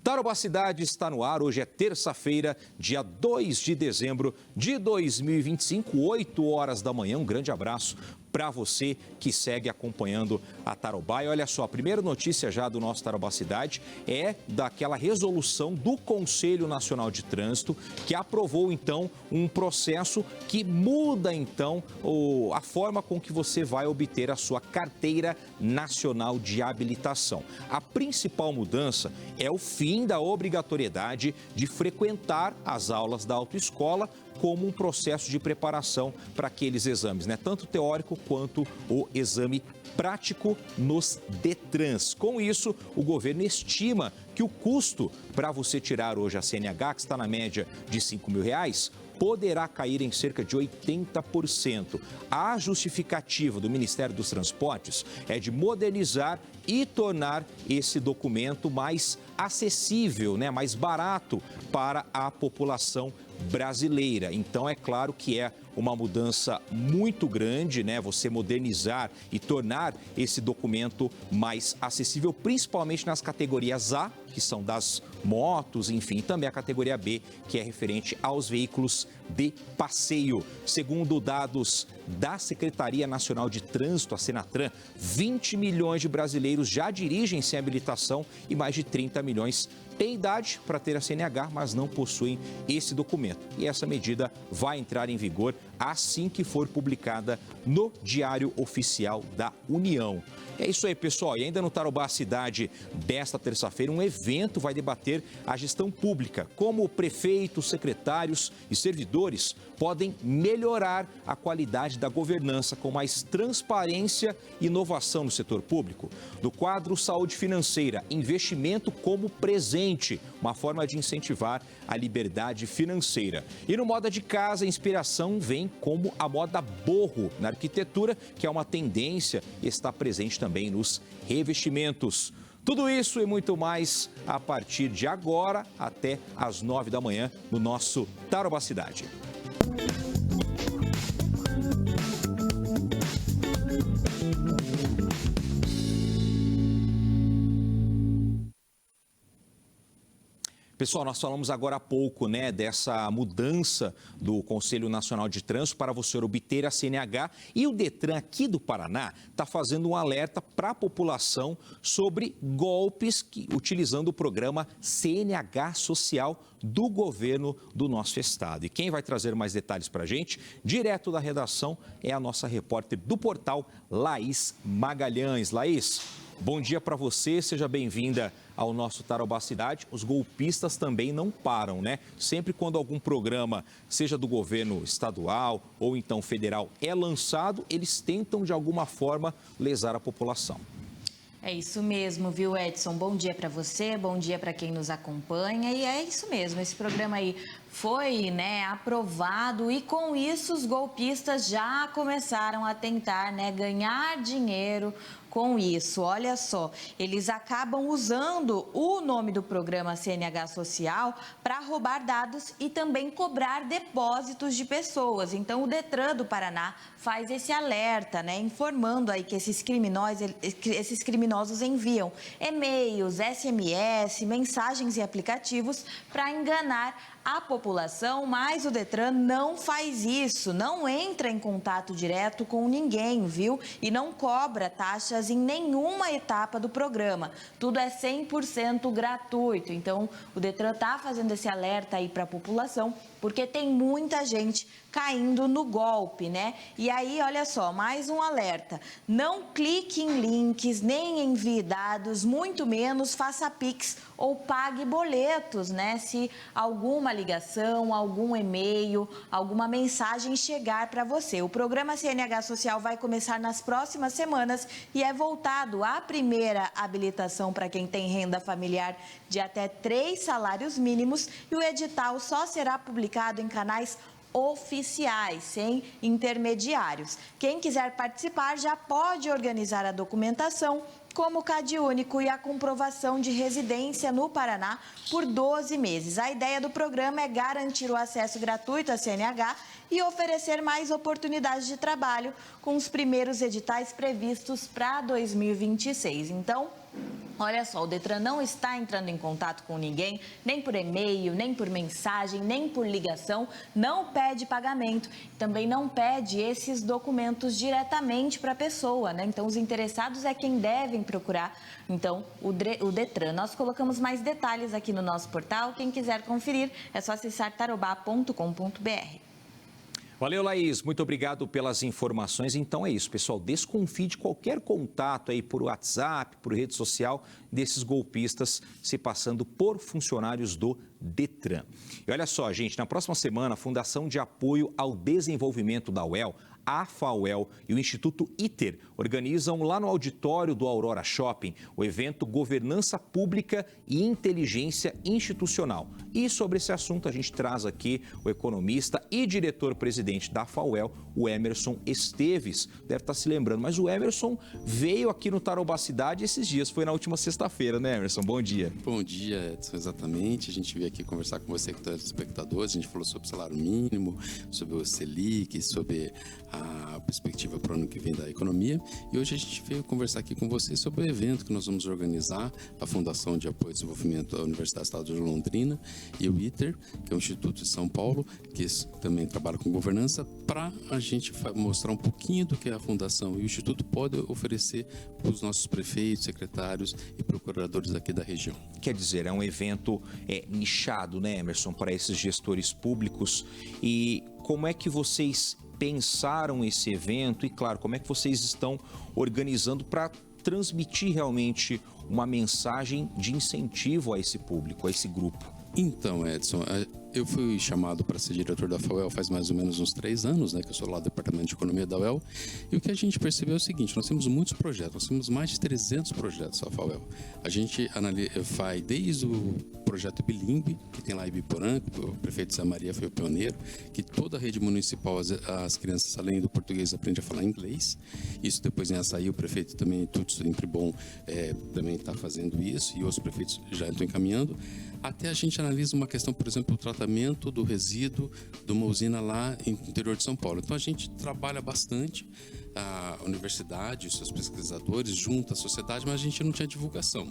Tarobá Cidade está no ar, hoje é terça-feira, dia 2 de dezembro de 2025, 8 horas da manhã. Um grande abraço para você que segue acompanhando a Tarobá. E olha só, a primeira notícia já do nosso Tarobá Cidade é daquela resolução do Conselho Nacional de Trânsito, que aprovou então um processo que muda então a forma com que você vai obter a sua carteira nacional de habilitação. A principal mudança é o fim da obrigatoriedade de frequentar as aulas da autoescola como um processo de preparação para aqueles exames, né? Tanto teórico quanto o exame prático nos DETRANs. Com isso, o governo estima que o custo para você tirar hoje a CNH, que está na média de R$5.000, poderá cair em cerca de 80%. A justificativa do Ministério dos Transportes é de modernizar e tornar esse documento mais acessível, né, mais barato para a população brasileira. Então, é claro que é uma mudança muito grande, né? Você modernizar e tornar esse documento mais acessível, principalmente nas categorias A, que são das motos, enfim, também a categoria B, que é referente aos veículos de passeio. Segundo dados da Secretaria Nacional de Trânsito, a Senatran, 20 milhões de brasileiros já dirigem sem habilitação e mais de 30 milhões têm idade para ter a CNH, mas não possuem esse documento. E essa medida vai entrar em vigor assim que for publicada no Diário Oficial da União. É isso aí, pessoal. E ainda no Tarobá Cidade, desta terça-feira, um evento vai debater a gestão pública, como prefeitos, secretários e servidores podem melhorar a qualidade da governança com mais transparência e inovação no setor público. No quadro Saúde Financeira, investimento como presente, uma forma de incentivar a liberdade financeira. E no Moda de Casa, a inspiração vem como a moda boho na arquitetura, que é uma tendência e está presente também nos revestimentos. Tudo isso e muito mais a partir de agora até às 9 da manhã no nosso Tarobá Cidade. Pessoal, nós falamos agora há pouco, né, dessa mudança do Conselho Nacional de Trânsito para você obter a CNH, e o DETRAN aqui do Paraná está fazendo um alerta para a população sobre golpes utilizando o programa CNH Social do governo do nosso estado. E quem vai trazer mais detalhes para a gente, direto da redação, é a nossa repórter do portal, Laís Magalhães. Laís, bom dia para você, seja bem-vinda ao nosso Tarobá Cidade. Os golpistas também não param, né? Sempre quando algum programa, seja do governo estadual ou então federal, é lançado, eles tentam de alguma forma lesar a população. É isso mesmo, viu, Edson? Bom dia para você, bom dia para quem nos acompanha. E é isso mesmo, esse programa aí foi, né, aprovado e com isso os golpistas já começaram a tentar, né, ganhar dinheiro com isso. Olha só, eles acabam usando o nome do programa CNH Social para roubar dados e também cobrar depósitos de pessoas. Então, o DETRAN do Paraná faz esse alerta, né, informando aí que esses criminosos enviam e-mails, SMS, mensagens e aplicativos para enganar a população, mas o DETRAN não faz isso, não entra em contato direto com ninguém, viu? E não cobra taxas em nenhuma etapa do programa. Tudo é 100% gratuito. Então, o DETRAN está fazendo esse alerta aí para a população, porque tem muita gente caindo no golpe, né? E aí, olha só, mais um alerta. Não clique em links, nem envie dados, muito menos faça Pix ou pague boletos, né? Se alguma ligação, algum e-mail, alguma mensagem chegar para você. O programa CNH Social vai começar nas próximas semanas e é voltado à primeira habilitação para quem tem renda familiar de até 3 salários mínimos, e o edital só será publicado em canais oficiais, sem intermediários. Quem quiser participar já pode organizar a documentação, como o CadÚnico e a comprovação de residência no Paraná por 12 meses. A ideia do programa é garantir o acesso gratuito à CNH e oferecer mais oportunidades de trabalho, com os primeiros editais previstos para 2026. Então, Olha só, o Detran não está entrando em contato com ninguém, nem por e-mail, nem por mensagem, nem por ligação, não pede pagamento, também não pede esses documentos diretamente para a pessoa, né? Então, os interessados é quem devem procurar, então, o Detran. Nós colocamos mais detalhes aqui no nosso portal, quem quiser conferir é só acessar tarobá.com.br. Valeu, Laís. Muito obrigado pelas informações. Então é isso, pessoal. Desconfie de qualquer contato aí por WhatsApp, por rede social, desses golpistas se passando por funcionários do Detran. E olha só, gente, na próxima semana, a Fundação de Apoio ao Desenvolvimento da UEL, a FAUEL e o Instituto ITER organizam lá no auditório do Aurora Shopping o evento Governança Pública e Inteligência Institucional. E sobre esse assunto a gente traz aqui o economista e diretor-presidente da FAUEL, o Emerson Esteves. Deve estar se lembrando, mas o Emerson veio aqui no Tarobá Cidade esses dias, foi na última sexta-feira, né, Emerson? Bom dia. Bom dia, Edson, exatamente. A gente veio aqui conversar com você, com os espectadores. A gente falou sobre o salário mínimo, sobre o Selic, sobre a perspectiva para o ano que vem da economia. E hoje a gente veio conversar aqui com você sobre o evento que nós vamos organizar, a Fundação de Apoio ao Desenvolvimento da Universidade Estadual de Londrina e o ITER, que é o Instituto de São Paulo, que também trabalha com governança, para a gente mostrar um pouquinho do que a Fundação e o Instituto podem oferecer para os nossos prefeitos, secretários e procuradores aqui da região. Quer dizer, é um evento nichado, né, Emerson, para esses gestores públicos. E como é que vocês pensaram esse evento e, claro, como é que vocês estão organizando para transmitir realmente uma mensagem de incentivo a esse público, a esse grupo? Então, Edson, eu fui chamado para ser diretor da FAUEL faz mais ou menos uns 3 anos, né, que eu sou lá do Departamento de Economia da UEL, e o que a gente percebeu é o seguinte: nós temos muitos projetos, nós temos mais de 300 projetos na FAUEL. A gente faz desde o projeto bilíngue, que tem lá em Ibiporã, que o prefeito Zé Maria foi o pioneiro, que toda a rede municipal, as crianças, além do português, aprendem a falar inglês. Isso depois em Açaí, o prefeito também, Tudo Sempre Bom, também está fazendo isso, e outros prefeitos já estão encaminhando. Até a gente analisa uma questão, por exemplo, o tratamento do resíduo de uma usina lá no interior de São Paulo. Então a gente trabalha bastante, a universidade, os seus pesquisadores, junto à sociedade, mas a gente não tinha divulgação.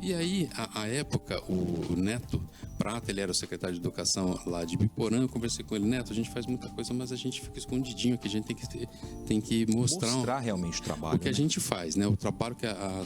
E aí, à época, o Neto Prata, ele era o secretário de Educação lá de Ibiporã, eu conversei com ele: Neto, a gente faz muita coisa, mas a gente fica escondidinho aqui, a gente tem que mostrar realmente o trabalho, o que a gente faz, né? O trabalho que a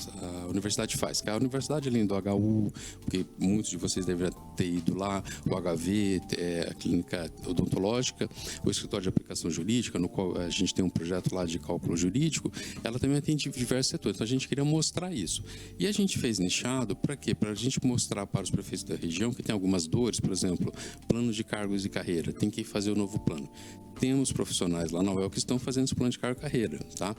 universidade faz. Que a universidade, além do HU, porque muitos de vocês devem ter ido lá, o HV, a clínica odontológica, o escritório de aplicação jurídica, no qual a gente tem um projeto lá de cálculo jurídico, ela também atende diversos setores. Então a gente queria mostrar isso. E a gente fez nichado para quê? Para a gente mostrar para os prefeitos da região que tem algumas dores, por exemplo, plano de cargos e carreira, tem que fazer o novo plano. Temos profissionais lá na UEL que estão fazendo esse plano de cargo e carreira, tá?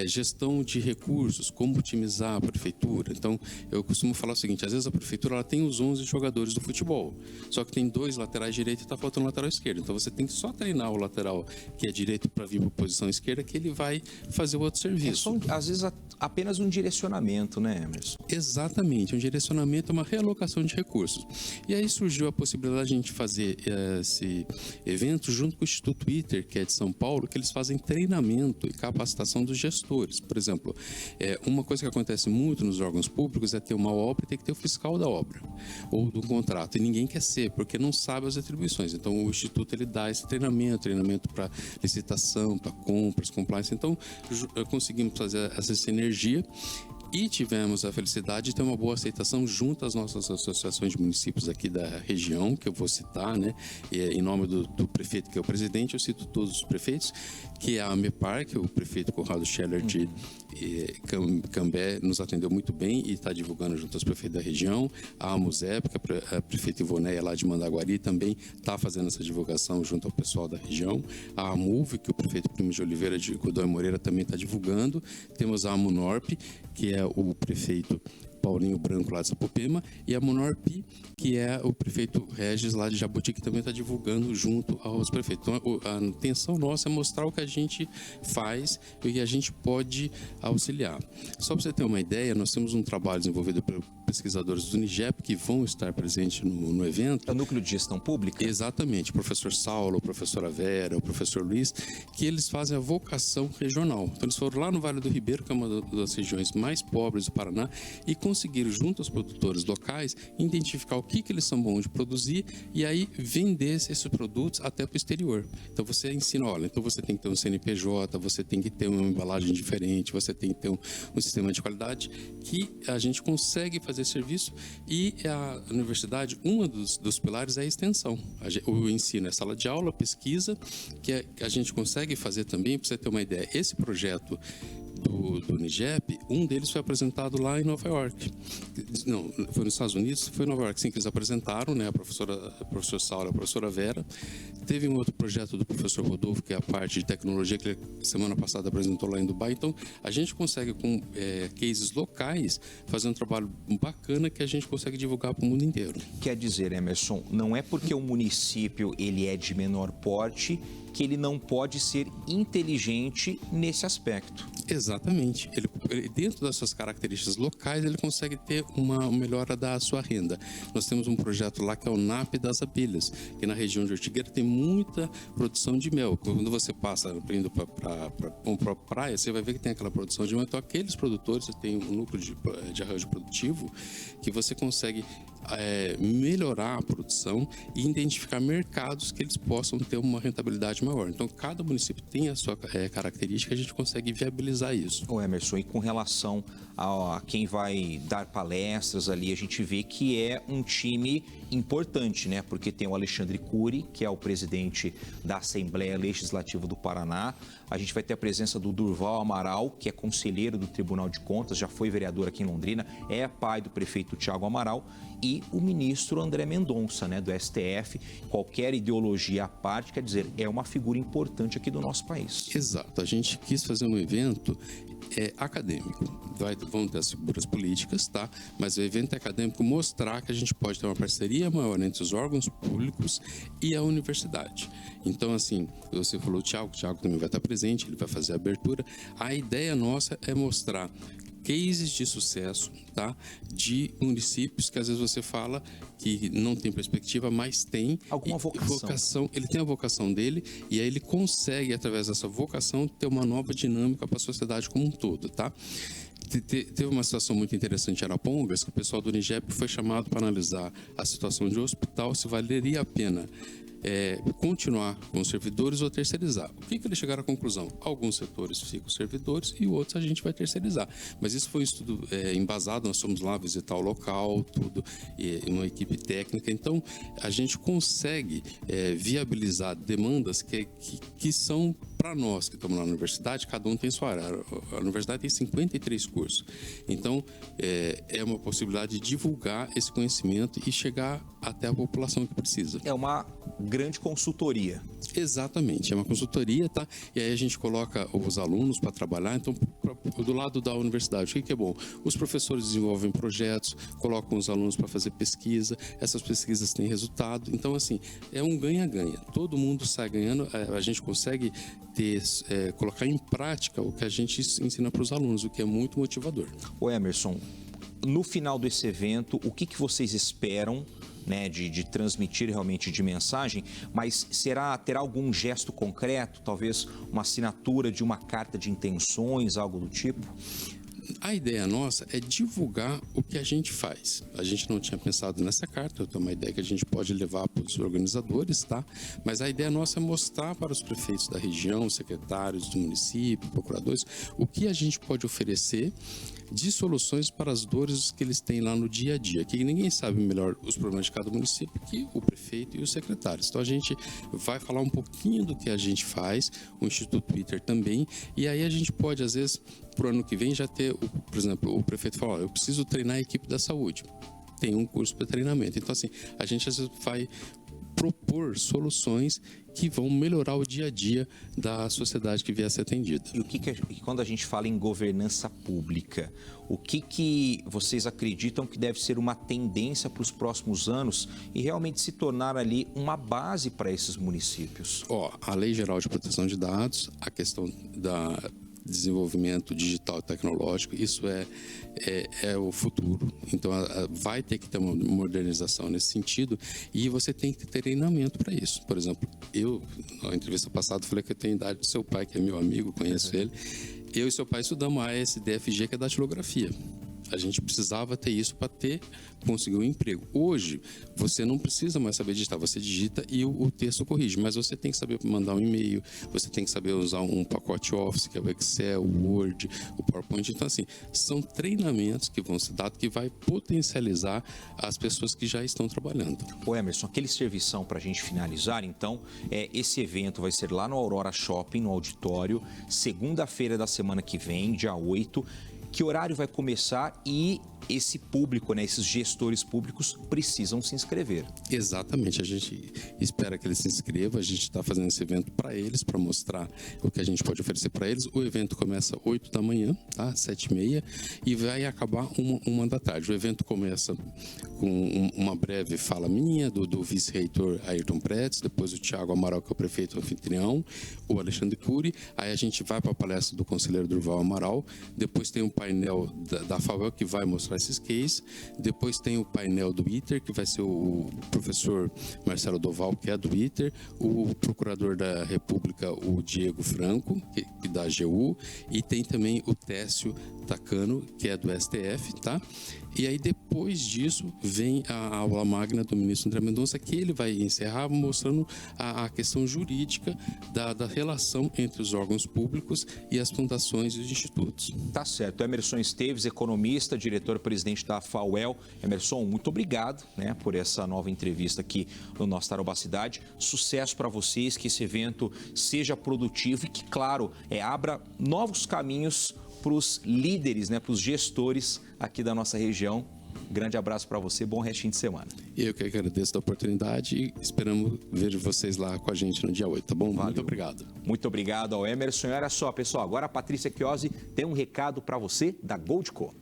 Gestão de recursos, como otimizar a prefeitura. Então, eu costumo falar o seguinte: às vezes a prefeitura ela tem os 11 jogadores do futebol, só que tem 2 laterais direito e está faltando lateral esquerdo. Então, você tem que só treinar o lateral que é direito para vir para a posição esquerda, que ele vai fazer o outro serviço. Às vezes, apenas um direcionamento, né, Emerson? Exatamente, um direcionamento, uma realocação de recursos. E aí surgiu a possibilidade de a gente fazer esse evento junto com o Instituto ITER, que é de São Paulo, que eles fazem treinamento e capacitação dos gestores. Por exemplo, uma coisa que acontece muito nos órgãos públicos é ter uma obra e ter que ter o fiscal da obra ou do contrato. E ninguém quer ser, porque não sabe as atribuições. Então, o Instituto ele dá esse treinamento para licitação, para compras, compliance. Então, conseguimos fazer essa sinergia. E tivemos a felicidade de ter uma boa aceitação junto às nossas associações de municípios aqui da região, que eu vou citar, né? Em nome do prefeito, que é o presidente, eu cito todos os prefeitos, que é a AMEPAR, que o prefeito Conrado Scheller de Cambé nos atendeu muito bem e está divulgando junto aos prefeitos da região. A AMUSEP, que a prefeita Ivoneia lá de Mandaguari, também está fazendo essa divulgação junto ao pessoal da região. A AMUV, que o prefeito Primo de Oliveira de Godoy Moreira também está divulgando. Temos a AMUNORP, que é o prefeito Paulinho Branco lá de Sapopema, e a Monorpi, que é o prefeito Regis lá de Jabuti, que também está divulgando junto aos prefeitos. Então, a intenção nossa é mostrar o que a gente faz e o que a gente pode auxiliar. Só para você ter uma ideia, nós temos um trabalho desenvolvido pelo pesquisadores do Unigep que vão estar presentes no evento. É o Núcleo de Gestão Pública? Exatamente, o professor Saulo, a professora Vera, o professor Luiz, que eles fazem a vocação regional. Então eles foram lá no Vale do Ribeiro, que é uma das regiões mais pobres do Paraná, e conseguiram, junto aos produtores locais, identificar o que eles são bons de produzir e aí vender esses produtos até para o exterior. Então você ensina, olha, então você tem que ter um CNPJ, você tem que ter uma embalagem diferente, você tem que ter um sistema de qualidade que a gente consegue fazer serviço. E a universidade, um dos pilares é a extensão. O ensino é sala de aula, pesquisa, que a gente consegue fazer também, para você ter uma ideia, esse projeto do Unigep, um deles foi apresentado lá em Nova York. Não, foi nos Estados Unidos, foi em Nova York, sim, que eles apresentaram, né? A professora Saulo, a professora Vera. Teve um outro projeto do professor Rodolfo, que é a parte de tecnologia, que ele, semana passada apresentou lá em Dubai. Então, a gente consegue, com cases locais, fazer um trabalho bacana que a gente consegue divulgar para o mundo inteiro. Quer dizer, Emerson, não é porque o município ele é de menor porte que ele não pode ser inteligente nesse aspecto. Exatamente. Ele, dentro das suas características locais, ele consegue ter uma melhora da sua renda. Nós temos um projeto lá que é o NAP das Abelhas, que na região de Ortigueira tem muita produção de mel. Quando você passa indo para a praia, você vai ver que tem aquela produção de mel. Então, aqueles produtores, tem um núcleo de arranjo produtivo que você consegue melhorar a produção e identificar mercados que eles possam ter uma rentabilidade maior. Então, cada município tem a sua característica, a gente consegue viabilizar isso. Ô Emerson, e com relação a quem vai dar palestras ali, a gente vê que é um time importante, né? Porque tem o Alexandre Cury, que é o presidente da Assembleia Legislativa do Paraná. A gente vai ter a presença do Durval Amaral, que é conselheiro do Tribunal de Contas, já foi vereador aqui em Londrina, é pai do prefeito Tiago Amaral, e o ministro André Mendonça, né, do STF. Qualquer ideologia à parte, quer dizer, é uma figura importante aqui do nosso país. Exato. A gente quis fazer um evento acadêmico. Vão ter as figuras políticas, tá? Mas o evento é acadêmico mostrar que a gente pode ter uma parceria maior entre os órgãos públicos e a universidade. Então, assim, você falou o Tiago também vai estar presente, ele vai fazer a abertura. A ideia nossa é mostrar cases de sucesso, tá? De municípios que às vezes você fala que não tem perspectiva, mas tem alguma vocação. Ele tem a vocação dele e aí ele consegue, através dessa vocação, ter uma nova dinâmica para a sociedade como um todo, tá? Teve uma situação muito interessante em Arapongas, que o pessoal do Unigep foi chamado para analisar a situação de um hospital, se valeria a pena continuar com os servidores ou terceirizar. O que eles chegaram à conclusão? Alguns setores ficam servidores e outros a gente vai terceirizar. Mas isso foi um estudo embasado, nós fomos lá visitar o local, tudo, uma equipe técnica. Então, a gente consegue viabilizar demandas que são para nós que estamos lá na universidade, cada um tem sua área. A universidade tem 53 cursos. Então, é uma possibilidade de divulgar esse conhecimento e chegar até a população que precisa. É uma grande consultoria. Exatamente, é uma consultoria, tá? E aí a gente coloca os alunos para trabalhar. Então, do lado da universidade, o que é bom? Os professores desenvolvem projetos, colocam os alunos para fazer pesquisa, essas pesquisas têm resultado. Então, assim, é um ganha-ganha. Todo mundo sai ganhando, a gente consegue colocar em prática o que a gente ensina para os alunos, o que é muito motivador. Ô Emerson, no final desse evento, o que vocês esperam, né, de transmitir realmente de mensagem, mas terá algum gesto concreto, talvez uma assinatura de uma carta de intenções, algo do tipo? A ideia nossa é divulgar o que a gente faz. A gente não tinha pensado nessa carta, eu tenho uma ideia que a gente pode levar para os organizadores, tá? Mas a ideia nossa é mostrar para os prefeitos da região, secretários do município, procuradores, o que a gente pode oferecer de soluções para as dores que eles têm lá no dia a dia, que ninguém sabe melhor os problemas de cada município que o prefeito e os secretários. Então a gente vai falar um pouquinho do que a gente faz, o Instituto Twitter também, e aí a gente pode, às vezes, para o ano que vem já ter, por exemplo, o prefeito fala, eu preciso treinar a equipe da saúde. Tem um curso para treinamento. Então, assim, a gente às vezes vai propor soluções que vão melhorar o dia a dia da sociedade que vier a ser atendida. E quando a gente fala em governança pública, o que vocês acreditam que deve ser uma tendência para os próximos anos e realmente se tornar ali uma base para esses municípios? A Lei Geral de Proteção de Dados, a questão desenvolvimento digital e tecnológico, isso é o futuro. Então, vai ter que ter uma modernização nesse sentido e você tem que ter treinamento para isso. Por exemplo, eu, na entrevista passada, falei que eu tenho a idade do seu pai, que é meu amigo, conheço ele. Eu e seu pai estudamos a ASDFG, que é datilografia. A gente precisava ter isso para conseguir um emprego. Hoje, você não precisa mais saber digitar, você digita e o texto corrige, mas você tem que saber mandar um e-mail, você tem que saber usar um pacote Office, que é o Excel, o Word, o PowerPoint. Então, assim, são treinamentos que vão ser dados que vai potencializar as pessoas que já estão trabalhando. Ô Emerson, aquele servição para a gente finalizar, então, esse evento vai ser lá no Aurora Shopping, no auditório, segunda-feira da semana que vem, dia 8. Que horário vai começar e esse público, né, esses gestores públicos precisam se inscrever? Exatamente, a gente espera que eles se inscrevam, a gente está fazendo esse evento para eles, para mostrar o que a gente pode oferecer para eles. O evento começa 8 da manhã, tá? 7h30, e vai acabar 1 da tarde. O evento começa com uma breve fala minha, do vice-reitor Ayrton Pretz, depois o Thiago Amaral, que é o prefeito anfitrião, o Alexandre Cury, aí a gente vai para a palestra do conselheiro Durval Amaral, depois tem um painel da FAUEL que vai mostrar esses cases, depois tem o painel do ITER, que vai ser o professor Marcelo Doval, que é do ITER, o procurador da República, o Diego Franco, que da AGU, e tem também o Técio Tacano, que é do STF, tá? E aí, depois disso, vem a aula magna do ministro André Mendonça, que ele vai encerrar mostrando a questão jurídica da relação entre os órgãos públicos e as fundações e os institutos. Tá certo. Emerson Esteves, economista, diretor-presidente da FAUEL. Emerson, muito obrigado, né, por essa nova entrevista aqui no nosso Tarobá Cidade. Sucesso para vocês, que esse evento seja produtivo e que, claro, abra novos caminhos para os líderes, né, para os gestores aqui da nossa região. Grande abraço para você, bom restinho de semana. Eu que agradeço a oportunidade e esperamos ver vocês lá com a gente no dia 8, tá bom? Valeu. Muito obrigado. Muito obrigado ao Emerson. E olha só, pessoal, agora a Patrícia Chiosi tem um recado para você da Goldco.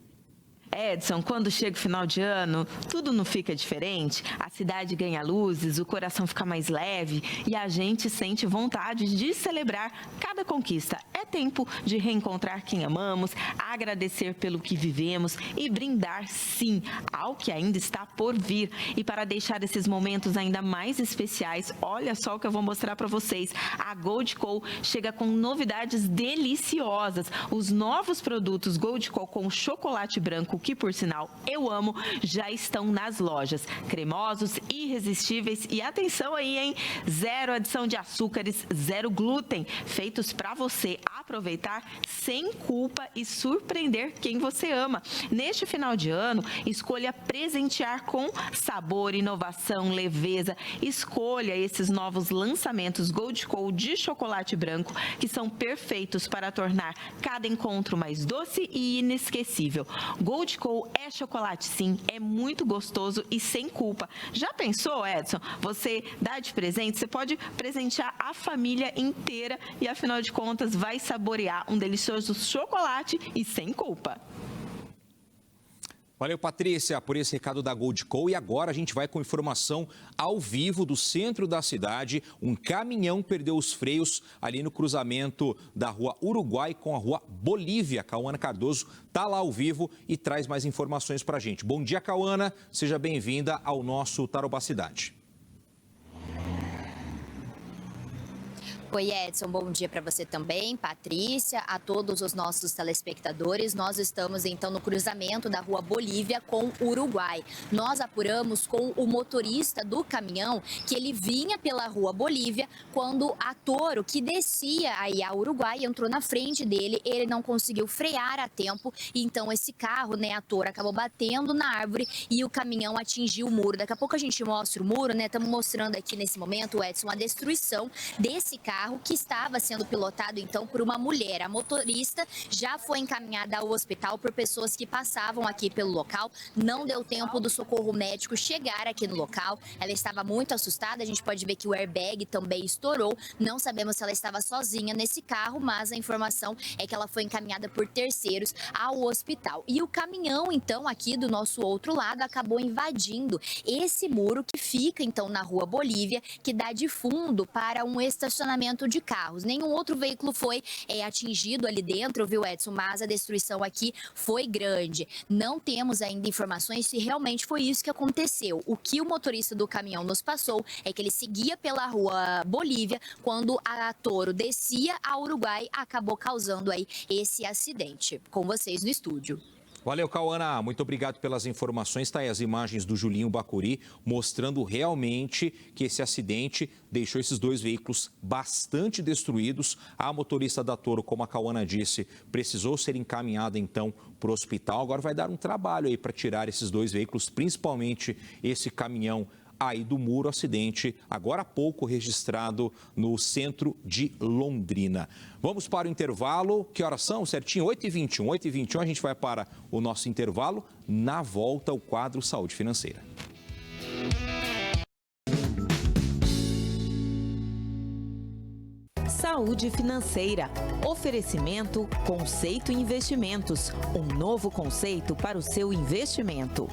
Edson, quando chega o final de ano, tudo não fica diferente? A cidade ganha luzes, o coração fica mais leve e a gente sente vontade de celebrar cada conquista. É tempo de reencontrar quem amamos, agradecer pelo que vivemos e brindar, sim, ao que ainda está por vir. E para deixar esses momentos ainda mais especiais, olha só o que eu vou mostrar para vocês. A Goldco chega com novidades deliciosas. Os novos produtos Goldco com chocolate branco, que por sinal eu amo, já estão nas lojas. Cremosos, irresistíveis e atenção aí, hein? 0 adição de açúcares, 0 glúten, feitos para você aproveitar sem culpa e surpreender quem você ama. Neste final de ano, escolha presentear com sabor, inovação, leveza. Escolha esses novos lançamentos Goldco de chocolate branco, que são perfeitos para tornar cada encontro mais doce e inesquecível. Goldco é chocolate, sim, é muito gostoso e sem culpa. Já pensou, Edson? Você dá de presente, você pode presentear a família inteira e, afinal de contas, vai saborear um delicioso chocolate e sem culpa. Valeu, Patrícia, por esse recado da Goldco. E agora a gente vai com informação ao vivo do centro da cidade. Um caminhão perdeu os freios ali no cruzamento da rua Uruguai com a rua Bolívia. Cauana Cardoso está lá ao vivo e traz mais informações para a gente. Bom dia, Cauana. Seja bem-vinda ao nosso Tarobá Cidade. Oi, Edson, bom dia para você também, Patrícia, a todos os nossos telespectadores. Nós estamos, então, no cruzamento da rua Bolívia com Uruguai. Nós apuramos com o motorista do caminhão que ele vinha pela rua Bolívia quando a Toro, que descia aí a Uruguai, entrou na frente dele. Ele não conseguiu frear a tempo, então esse carro, né, a Toro, acabou batendo na árvore e o caminhão atingiu o muro. Daqui a pouco a gente mostra o muro, né? Estamos mostrando aqui nesse momento, Edson, a destruição desse carro, que estava sendo pilotado então por uma mulher. A motorista já foi encaminhada ao hospital por pessoas que passavam aqui pelo local. Não deu tempo do socorro médico chegar aqui no local. Ela estava muito assustada. A gente pode ver que o airbag também estourou. Não sabemos se ela estava sozinha nesse carro, mas a informação é que ela foi encaminhada por terceiros ao hospital. E o caminhão, então, aqui do nosso outro lado, acabou invadindo esse muro que fica então na rua Bolívia, que dá de fundo para um estacionamento estacionamento de carros. Nenhum outro veículo foi atingido ali dentro, viu, Edson? Mas a destruição aqui foi grande. Não temos ainda informações se realmente foi isso que aconteceu. O que o motorista do caminhão nos passou é que ele seguia pela rua Bolívia quando a Toro descia a Uruguai, acabou causando aí esse acidente. Com vocês no estúdio. Valeu, Cauana. Muito obrigado pelas informações. Está aí as imagens do Julinho Bacuri mostrando realmente que esse acidente deixou esses dois veículos bastante destruídos. A motorista da Toro, como a Cauana disse, precisou ser encaminhada então para o hospital. Agora vai dar um trabalho aí para tirar esses dois veículos, principalmente esse caminhão aí do muro, acidente agora há pouco registrado no centro de Londrina. Vamos para o intervalo. Que horas são? Certinho? 8h21. 8h21 a gente vai para o nosso intervalo. Na volta, o quadro Saúde Financeira. Saúde Financeira. Oferecimento Conceito Investimentos. Um novo conceito para o seu investimento.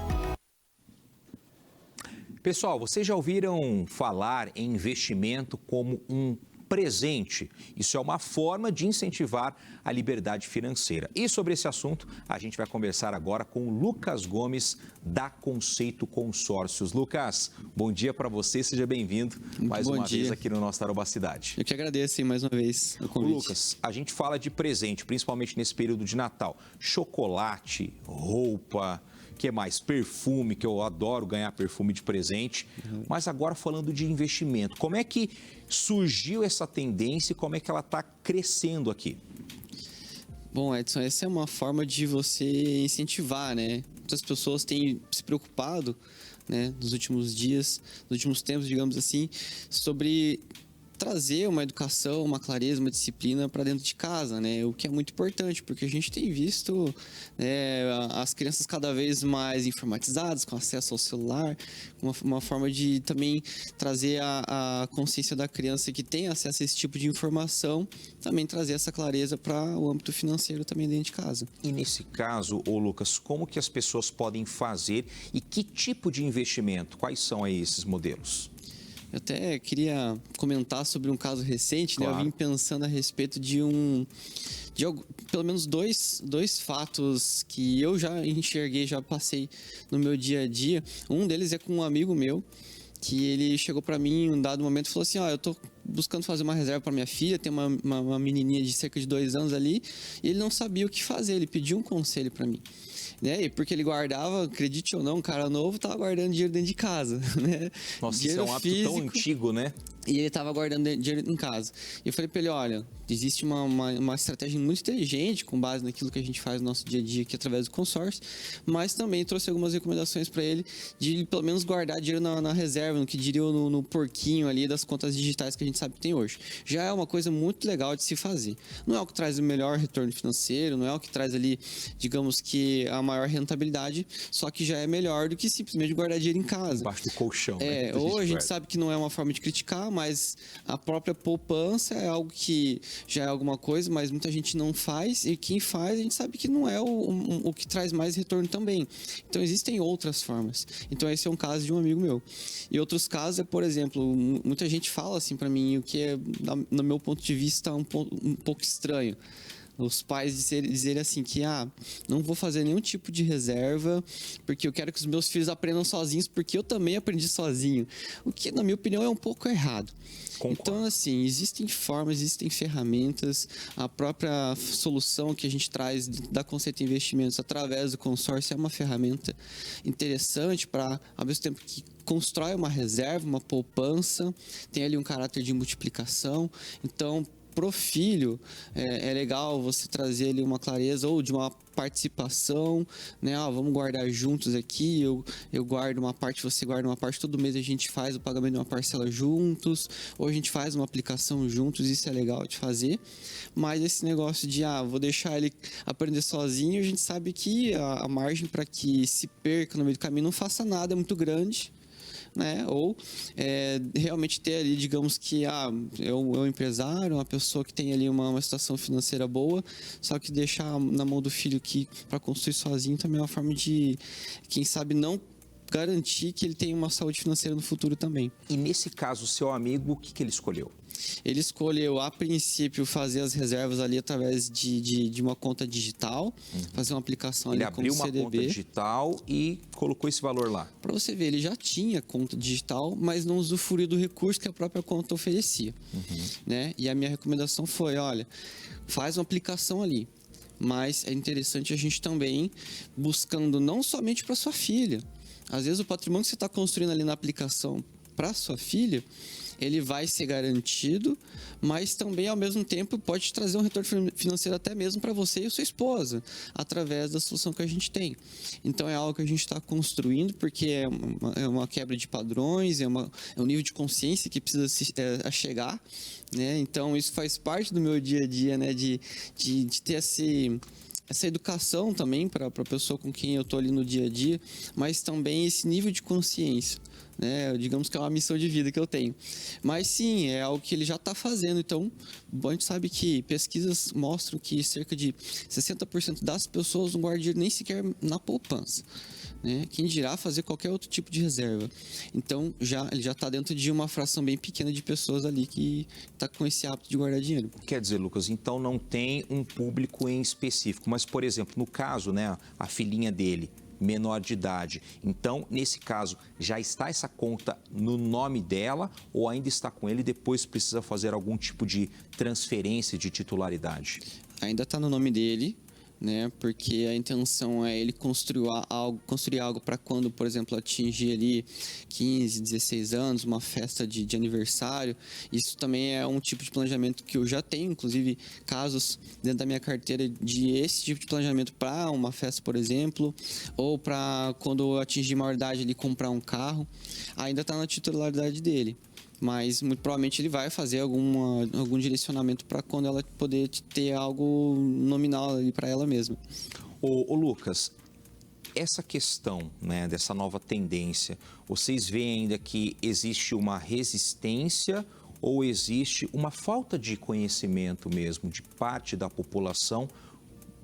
Pessoal, vocês já ouviram falar em investimento como um presente? Isso é uma forma de incentivar a liberdade financeira. E sobre esse assunto, a gente vai conversar agora com o Lucas Gomes, da Conceito Consórcios. Lucas, bom dia para você, seja bem-vindo mais uma vez aqui no nosso Tarobá Cidade. Eu que agradeço, mais uma vez, o convite. Lucas, a gente fala de presente, principalmente nesse período de Natal. Chocolate, roupa, que mais? Perfume, que eu adoro ganhar perfume de presente. Mas agora falando de investimento, como é que surgiu essa tendência e como é que ela está crescendo aqui? Bom, Edson, essa é uma forma de você incentivar, né? Muitas pessoas têm se preocupado, né, nos últimos dias, nos últimos tempos, digamos assim, sobre trazer uma educação, uma clareza, uma disciplina para dentro de casa, né? O que é muito importante, porque a gente tem visto, né, as crianças cada vez mais informatizadas, com acesso ao celular, uma forma de também trazer a consciência da criança que tem acesso a esse tipo de informação, também trazer essa clareza para o âmbito financeiro também dentro de casa. E nesse caso, ô Lucas, como que as pessoas podem fazer e que tipo de investimento? Quais são aí esses modelos? Eu até queria comentar sobre um caso recente, Claro. né? Eu vim pensando a respeito de pelo menos dois fatos que eu já enxerguei, já passei no meu dia a dia. Um deles é com um amigo meu, que ele chegou para mim em um dado momento e falou assim, eu tô buscando fazer uma reserva para minha filha, tem uma menininha de cerca de 2 anos ali, e ele não sabia o que fazer, ele pediu um conselho para mim. Né? E porque ele guardava, acredite ou não, um cara novo estava guardando dinheiro dentro de casa, né? Nossa, dinheiro isso é um hábito tão antigo, né? E ele estava guardando dinheiro em casa. E eu falei para ele, olha, existe uma estratégia muito inteligente com base naquilo que a gente faz no nosso dia a dia aqui através do consórcio, mas também trouxe algumas recomendações para ele de pelo menos guardar dinheiro na reserva, no que diria no porquinho ali das contas digitais que a gente sabe que tem hoje. Já é uma coisa muito legal de se fazer. Não é o que traz o melhor retorno financeiro, não é o que traz ali, digamos que a maior rentabilidade, só que já é melhor do que simplesmente guardar dinheiro em casa. Embaixo do colchão. Né? Ou a gente sabe que não é uma forma de criticar, mas a própria poupança é algo que já é alguma coisa, mas muita gente não faz, e quem faz a gente sabe que não é o que traz mais retorno também. Então existem outras formas. Então esse é um caso de um amigo meu. E outros casos é, por exemplo, muita gente fala assim para mim, o que é, no meu ponto de vista, um pouco estranho. Os pais dizerem assim que, não vou fazer nenhum tipo de reserva, porque eu quero que os meus filhos aprendam sozinhos, porque eu também aprendi sozinho. O que, na minha opinião, é um pouco errado. Concordo. Então, assim, existem formas, existem ferramentas, a própria solução que a gente traz da Conceito Investimentos através do consórcio é uma ferramenta interessante para, ao mesmo tempo que constrói uma reserva, uma poupança, tem ali um caráter de multiplicação. Então, pro filho, é legal você trazer ali uma clareza ou de uma participação, né? Vamos guardar juntos aqui, eu guardo uma parte, você guarda uma parte, todo mês a gente faz o pagamento de uma parcela juntos, ou a gente faz uma aplicação juntos, isso é legal de fazer. Mas esse negócio de, vou deixar ele aprender sozinho, a gente sabe que a margem para que se perca no meio do caminho, não faça nada, é muito grande. Né? Ou realmente ter ali, digamos que é um empresário, uma pessoa que tem ali uma situação financeira boa, só que deixar na mão do filho que para construir sozinho também é uma forma de, quem sabe, não garantir que ele tenha uma saúde financeira no futuro também. E nesse caso, o seu amigo, o que ele escolheu? Ele escolheu, a princípio, fazer as reservas ali através de uma conta digital, fazer uma aplicação ali com o CDB. Ele abriu uma conta digital e colocou esse valor lá. Para você ver, ele já tinha conta digital, mas não usufruiu do recurso que a própria conta oferecia. Né? E a minha recomendação foi, olha, faz uma aplicação ali. Mas é interessante a gente também buscando não somente para sua filha. Às vezes o patrimônio que você está construindo ali na aplicação para sua filha, ele vai ser garantido, mas também, ao mesmo tempo, pode trazer um retorno financeiro até mesmo para você e sua esposa, através da solução que a gente tem. Então, é algo que a gente está construindo, porque é uma quebra de padrões, é um nível de consciência que precisa chegar, né? Então, isso faz parte do meu dia a dia, né? De ter essa educação também para a pessoa com quem eu estou ali no dia a dia, mas também esse nível de consciência. Né? Digamos que é uma missão de vida que eu tenho. Mas sim, é algo que ele já está fazendo. Então, a gente sabe que pesquisas mostram que cerca de 60% das pessoas não guardam dinheiro nem sequer na poupança. Né? Quem dirá fazer qualquer outro tipo de reserva. Então, ele já está dentro de uma fração bem pequena de pessoas ali que está com esse hábito de guardar dinheiro. Quer dizer, Lucas, então não tem um público em específico. Mas, por exemplo, no caso, né, a filhinha dele, menor de idade. Então, nesse caso, já está essa conta no nome dela ou ainda está com ele e depois precisa fazer algum tipo de transferência de titularidade? Ainda está no nome dele, né? Porque a intenção é ele construir algo para quando, por exemplo, atingir ali 15, 16 anos, uma festa de aniversário. Isso também é um tipo de planejamento que eu já tenho, inclusive casos dentro da minha carteira de esse tipo de planejamento para uma festa, por exemplo, ou para quando eu atingir maioridade ali comprar um carro. Ainda está na titularidade dele. Mas muito provavelmente ele vai fazer algum direcionamento para quando ela poder ter algo nominal ali para ela mesma. Ô Lucas, essa questão, né, dessa nova tendência, vocês veem ainda que existe uma resistência ou existe uma falta de conhecimento mesmo de parte da população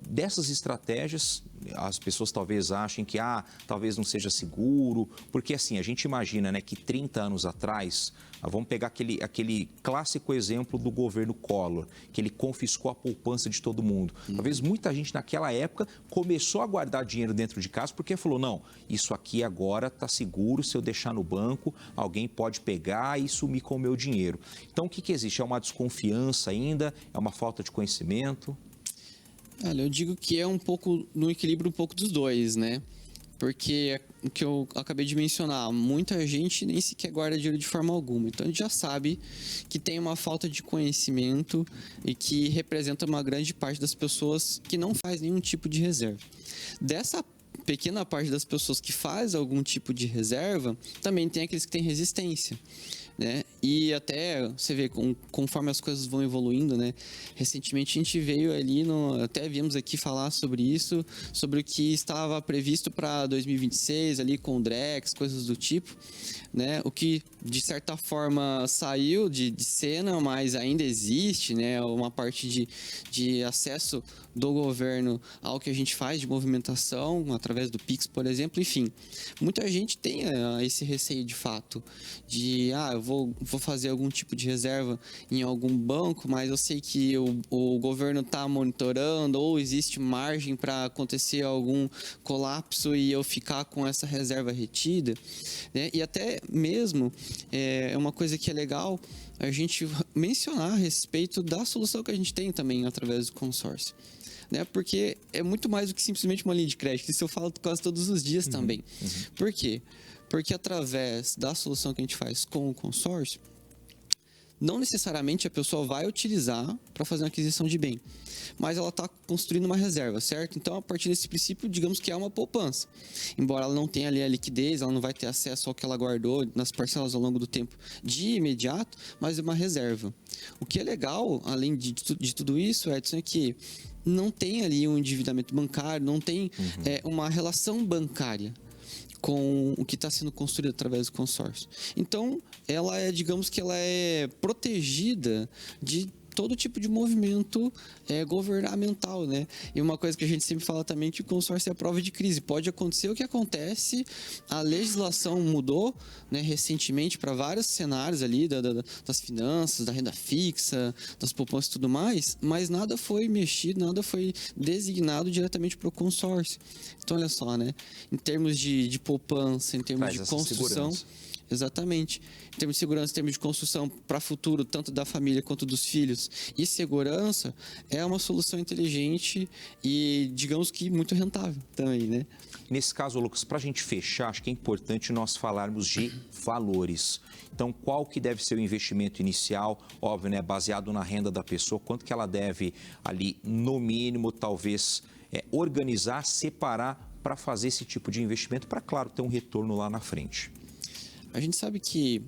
dessas estratégias? As pessoas talvez achem que talvez não seja seguro, porque assim, a gente imagina, né, que 30 anos atrás, vamos pegar aquele clássico exemplo do governo Collor, que ele confiscou a poupança de todo mundo. Talvez muita gente naquela época começou a guardar dinheiro dentro de casa porque falou, não, isso aqui agora está seguro, se eu deixar no banco, alguém pode pegar e sumir com o meu dinheiro. Então, o que existe? É uma desconfiança ainda? É uma falta de conhecimento? Olha, eu digo que é um pouco no equilíbrio um pouco dos dois, né? Porque o que eu acabei de mencionar, muita gente nem sequer guarda dinheiro de forma alguma. Então a gente já sabe que tem uma falta de conhecimento e que representa uma grande parte das pessoas que não faz nenhum tipo de reserva. Dessa pequena parte das pessoas que faz algum tipo de reserva, também tem aqueles que têm resistência. Né? E até você vê conforme as coisas vão evoluindo, né? Recentemente a gente veio ali, até viemos aqui falar sobre isso, sobre o que estava previsto para 2026 ali com o Drex, coisas do tipo, né? O que de certa forma saiu de cena, mas ainda existe, né? Uma parte de acesso do governo ao que a gente faz de movimentação através do Pix, por exemplo. Enfim, muita gente tem esse receio de fato de eu vou fazer algum tipo de reserva em algum banco, mas eu sei que o governo está monitorando ou existe margem para acontecer algum colapso e eu ficar com essa reserva retida, né? E até mesmo é uma coisa que é legal a gente mencionar a respeito da solução que a gente tem também através do consórcio. Né? Porque é muito mais do que simplesmente uma linha de crédito. Isso eu falo quase todos os dias também. Por quê? Porque através da solução que a gente faz com o consórcio, não necessariamente a pessoa vai utilizar para fazer uma aquisição de bem, mas ela está construindo uma reserva, certo? Então, a partir desse princípio, digamos que é uma poupança. Embora ela não tenha ali a liquidez, ela não vai ter acesso ao que ela guardou nas parcelas ao longo do tempo de imediato, mas é uma reserva. O que é legal, além de tudo isso, Edson, é que não tem ali um endividamento bancário, não tem uma relação bancária com o que está sendo construído através do consórcio. Então, ela digamos que ela é protegida de todo tipo de movimento governamental, né? E uma coisa que a gente sempre fala também, que o consórcio é a prova de crise. Pode acontecer o que acontece, a legislação mudou, né, recentemente para vários cenários ali das finanças, da renda fixa, das poupanças e tudo mais, mas nada foi mexido, nada foi designado diretamente para o consórcio. Então, olha só, né? Em termos de poupança, em termos de construção... Exatamente. Em termos de segurança, em termos de construção para futuro, tanto da família quanto dos filhos, e segurança, é uma solução inteligente e, digamos que, muito rentável também, né? Nesse caso, Lucas, para a gente fechar, acho que é importante nós falarmos de valores. Então, qual que deve ser o investimento inicial? Óbvio, né? Baseado na renda da pessoa, quanto que ela deve ali, no mínimo, talvez, organizar, separar para fazer esse tipo de investimento, para, claro, ter um retorno lá na frente. A gente sabe que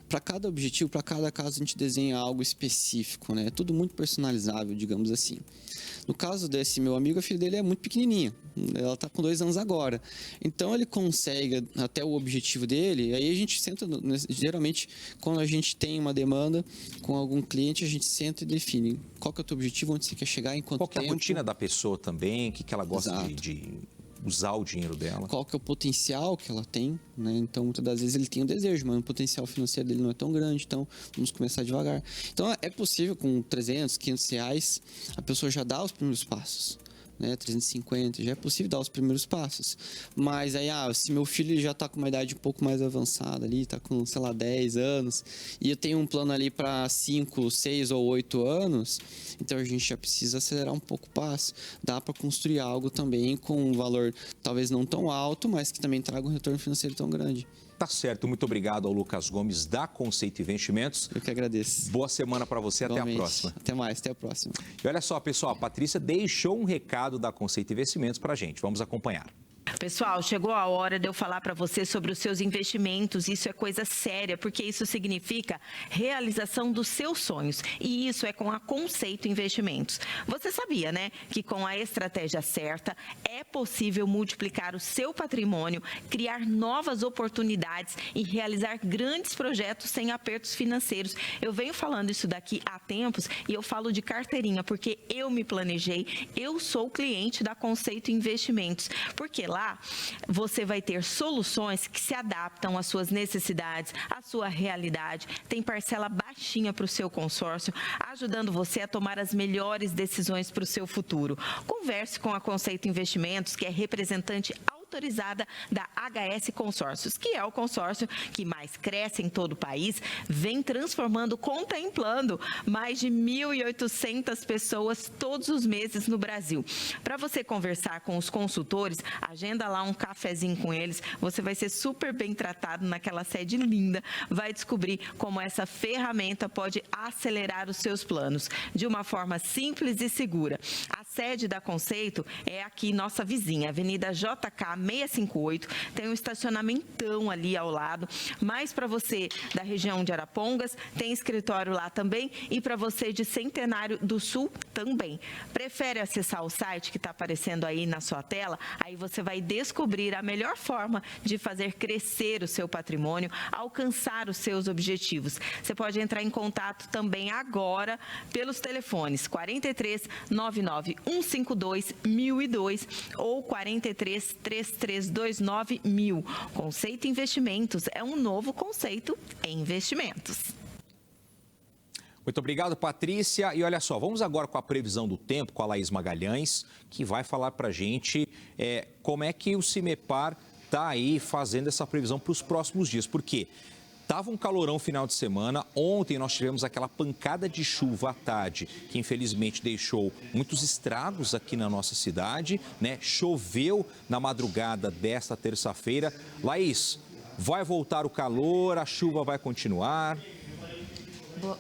para cada objetivo, para cada caso, a gente desenha algo específico, né? É tudo muito personalizável, digamos assim. No caso desse meu amigo, a filha dele é muito pequenininha. Ela está com 2 anos agora. Então, ele consegue até o objetivo dele. Aí a gente senta, geralmente, quando a gente tem uma demanda com algum cliente, a gente senta e define qual que é o teu objetivo, onde você quer chegar, em quanto tempo. Qual que é a rotina da pessoa também, o que ela gosta de usar o dinheiro dela. Qual que é o potencial que ela tem, né? Então, muitas das vezes ele tem o desejo, mas o potencial financeiro dele não é tão grande, então vamos começar devagar. Então, é possível com 300, 500 reais, a pessoa já dá os primeiros passos, né? 350, já é possível dar os primeiros passos. Mas aí, se meu filho já está com uma idade um pouco mais avançada ali, está com, sei lá, 10 anos, e eu tenho um plano ali para 5, 6 ou 8 anos, então a gente já precisa acelerar um pouco o passo. Dá para construir algo também com um valor talvez não tão alto, mas que também traga um retorno financeiro tão grande. Tá certo, muito obrigado ao Lucas Gomes da Conceito Investimentos. Eu que agradeço. Boa semana para você, igualmente. Até a próxima. Até mais, até a próxima. E olha só, pessoal, a Patrícia deixou um recado da Conceito Investimentos para a gente. Vamos acompanhar. Pessoal, chegou a hora de eu falar para você sobre os seus investimentos. Isso é coisa séria, porque isso significa realização dos seus sonhos. E isso é com a Conceito Investimentos. Você sabia, né, que com a estratégia certa é possível multiplicar o seu patrimônio, criar novas oportunidades e realizar grandes projetos sem apertos financeiros. Eu venho falando isso daqui há tempos e eu falo de carteirinha, porque eu me planejei, eu sou cliente da Conceito Investimentos, porque lá você vai ter soluções que se adaptam às suas necessidades, à sua realidade. Tem parcela baixinha para o seu consórcio, ajudando você a tomar as melhores decisões para o seu futuro. Converse com a Conceito Investimentos, que é representante autorizada da HS Consórcios, que é o consórcio que mais cresce em todo o país, vem transformando, contemplando mais de 1.800 pessoas todos os meses no Brasil. Para você conversar com os consultores, agenda lá um cafezinho com eles, você vai ser super bem tratado naquela sede linda, vai descobrir como essa ferramenta pode acelerar os seus planos de uma forma simples e segura. A sede da Conceito é aqui, nossa vizinha, Avenida JK 658, tem um estacionamentão ali ao lado, mas para você da região de Arapongas, tem escritório lá também, e para você de Centenário do Sul também. Prefere acessar o site que está aparecendo aí na sua tela? Aí você vai descobrir a melhor forma de fazer crescer o seu patrimônio, alcançar os seus objetivos. Você pode entrar em contato também agora pelos telefones 43 99 152 1002 ou 43 3329 1000. Conceito Investimentos é um novo conceito em investimentos. Muito obrigado, Patrícia. E olha só, vamos agora com a previsão do tempo com a Laís Magalhães, que vai falar para a gente como é que o CIMEPAR está aí fazendo essa previsão para os próximos dias. Por quê? Estava um calorão final de semana. Ontem nós tivemos aquela pancada de chuva à tarde, que infelizmente deixou muitos estragos aqui na nossa cidade, né? Choveu na madrugada desta terça-feira. Laís, vai voltar o calor, a chuva vai continuar?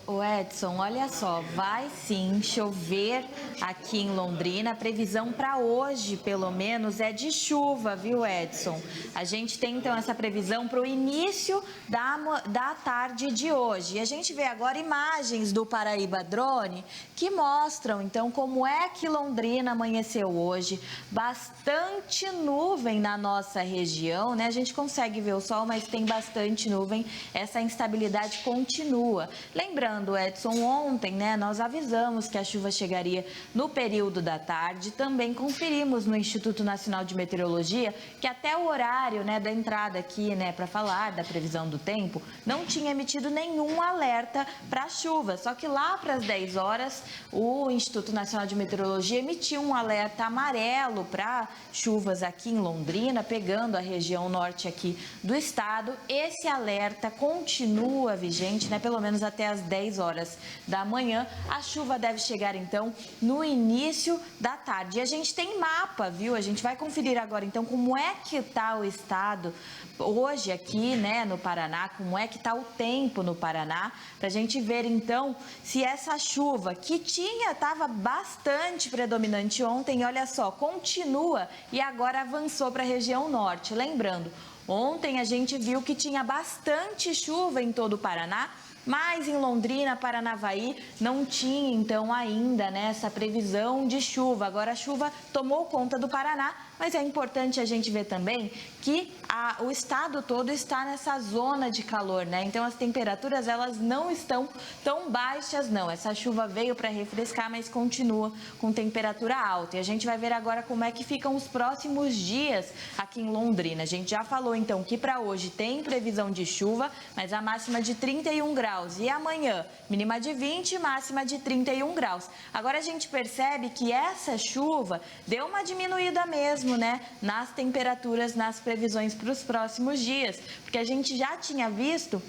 O Edson, olha só, vai sim chover aqui em Londrina. A previsão para hoje, pelo menos, é de chuva, viu, Edson? A gente tem, então, essa previsão para o início da tarde de hoje. E a gente vê agora imagens do Paraíba Drone que mostram, então, como é que Londrina amanheceu hoje. Bastante nuvem na nossa região, né? A gente consegue ver o sol, mas tem bastante nuvem. Essa instabilidade continua. lembrando, Edson, ontem, né, nós avisamos que a chuva chegaria no período da tarde. Também conferimos no Instituto Nacional de Meteorologia que até o horário, né, da entrada aqui, né, para falar da previsão do tempo, não tinha emitido nenhum alerta para chuva. Só que lá para as 10 horas, o Instituto Nacional de Meteorologia emitiu um alerta amarelo para chuvas aqui em Londrina, pegando a região norte aqui do estado. Esse alerta continua vigente, né, pelo menos até as 10 horas da manhã. A chuva deve chegar, então, no início da tarde. E a gente tem mapa, viu? A gente vai conferir agora, então, como é que está o estado hoje aqui, né, no Paraná, como é que está o tempo no Paraná, para a gente ver, então, se essa chuva que estava bastante predominante ontem, olha só, continua e agora avançou para a região norte. Lembrando, ontem a gente viu que tinha bastante chuva em todo o Paraná, mas em Londrina, Paranavaí, não tinha, então, ainda, né, essa previsão de chuva. Agora a chuva tomou conta do Paraná, mas é importante a gente ver também que o estado todo está nessa zona de calor, né? Então as temperaturas, elas não estão tão baixas, não. Essa chuva veio para refrescar, mas continua com temperatura alta. E a gente vai ver agora como é que ficam os próximos dias aqui em Londrina. A gente já falou, então, que para hoje tem previsão de chuva, mas a máxima de 31 graus. E amanhã, mínima de 20, máxima de 31 graus. Agora a gente percebe que essa chuva deu uma diminuída mesmo, né, nas temperaturas, nas previsões para os próximos dias, porque a gente já tinha visto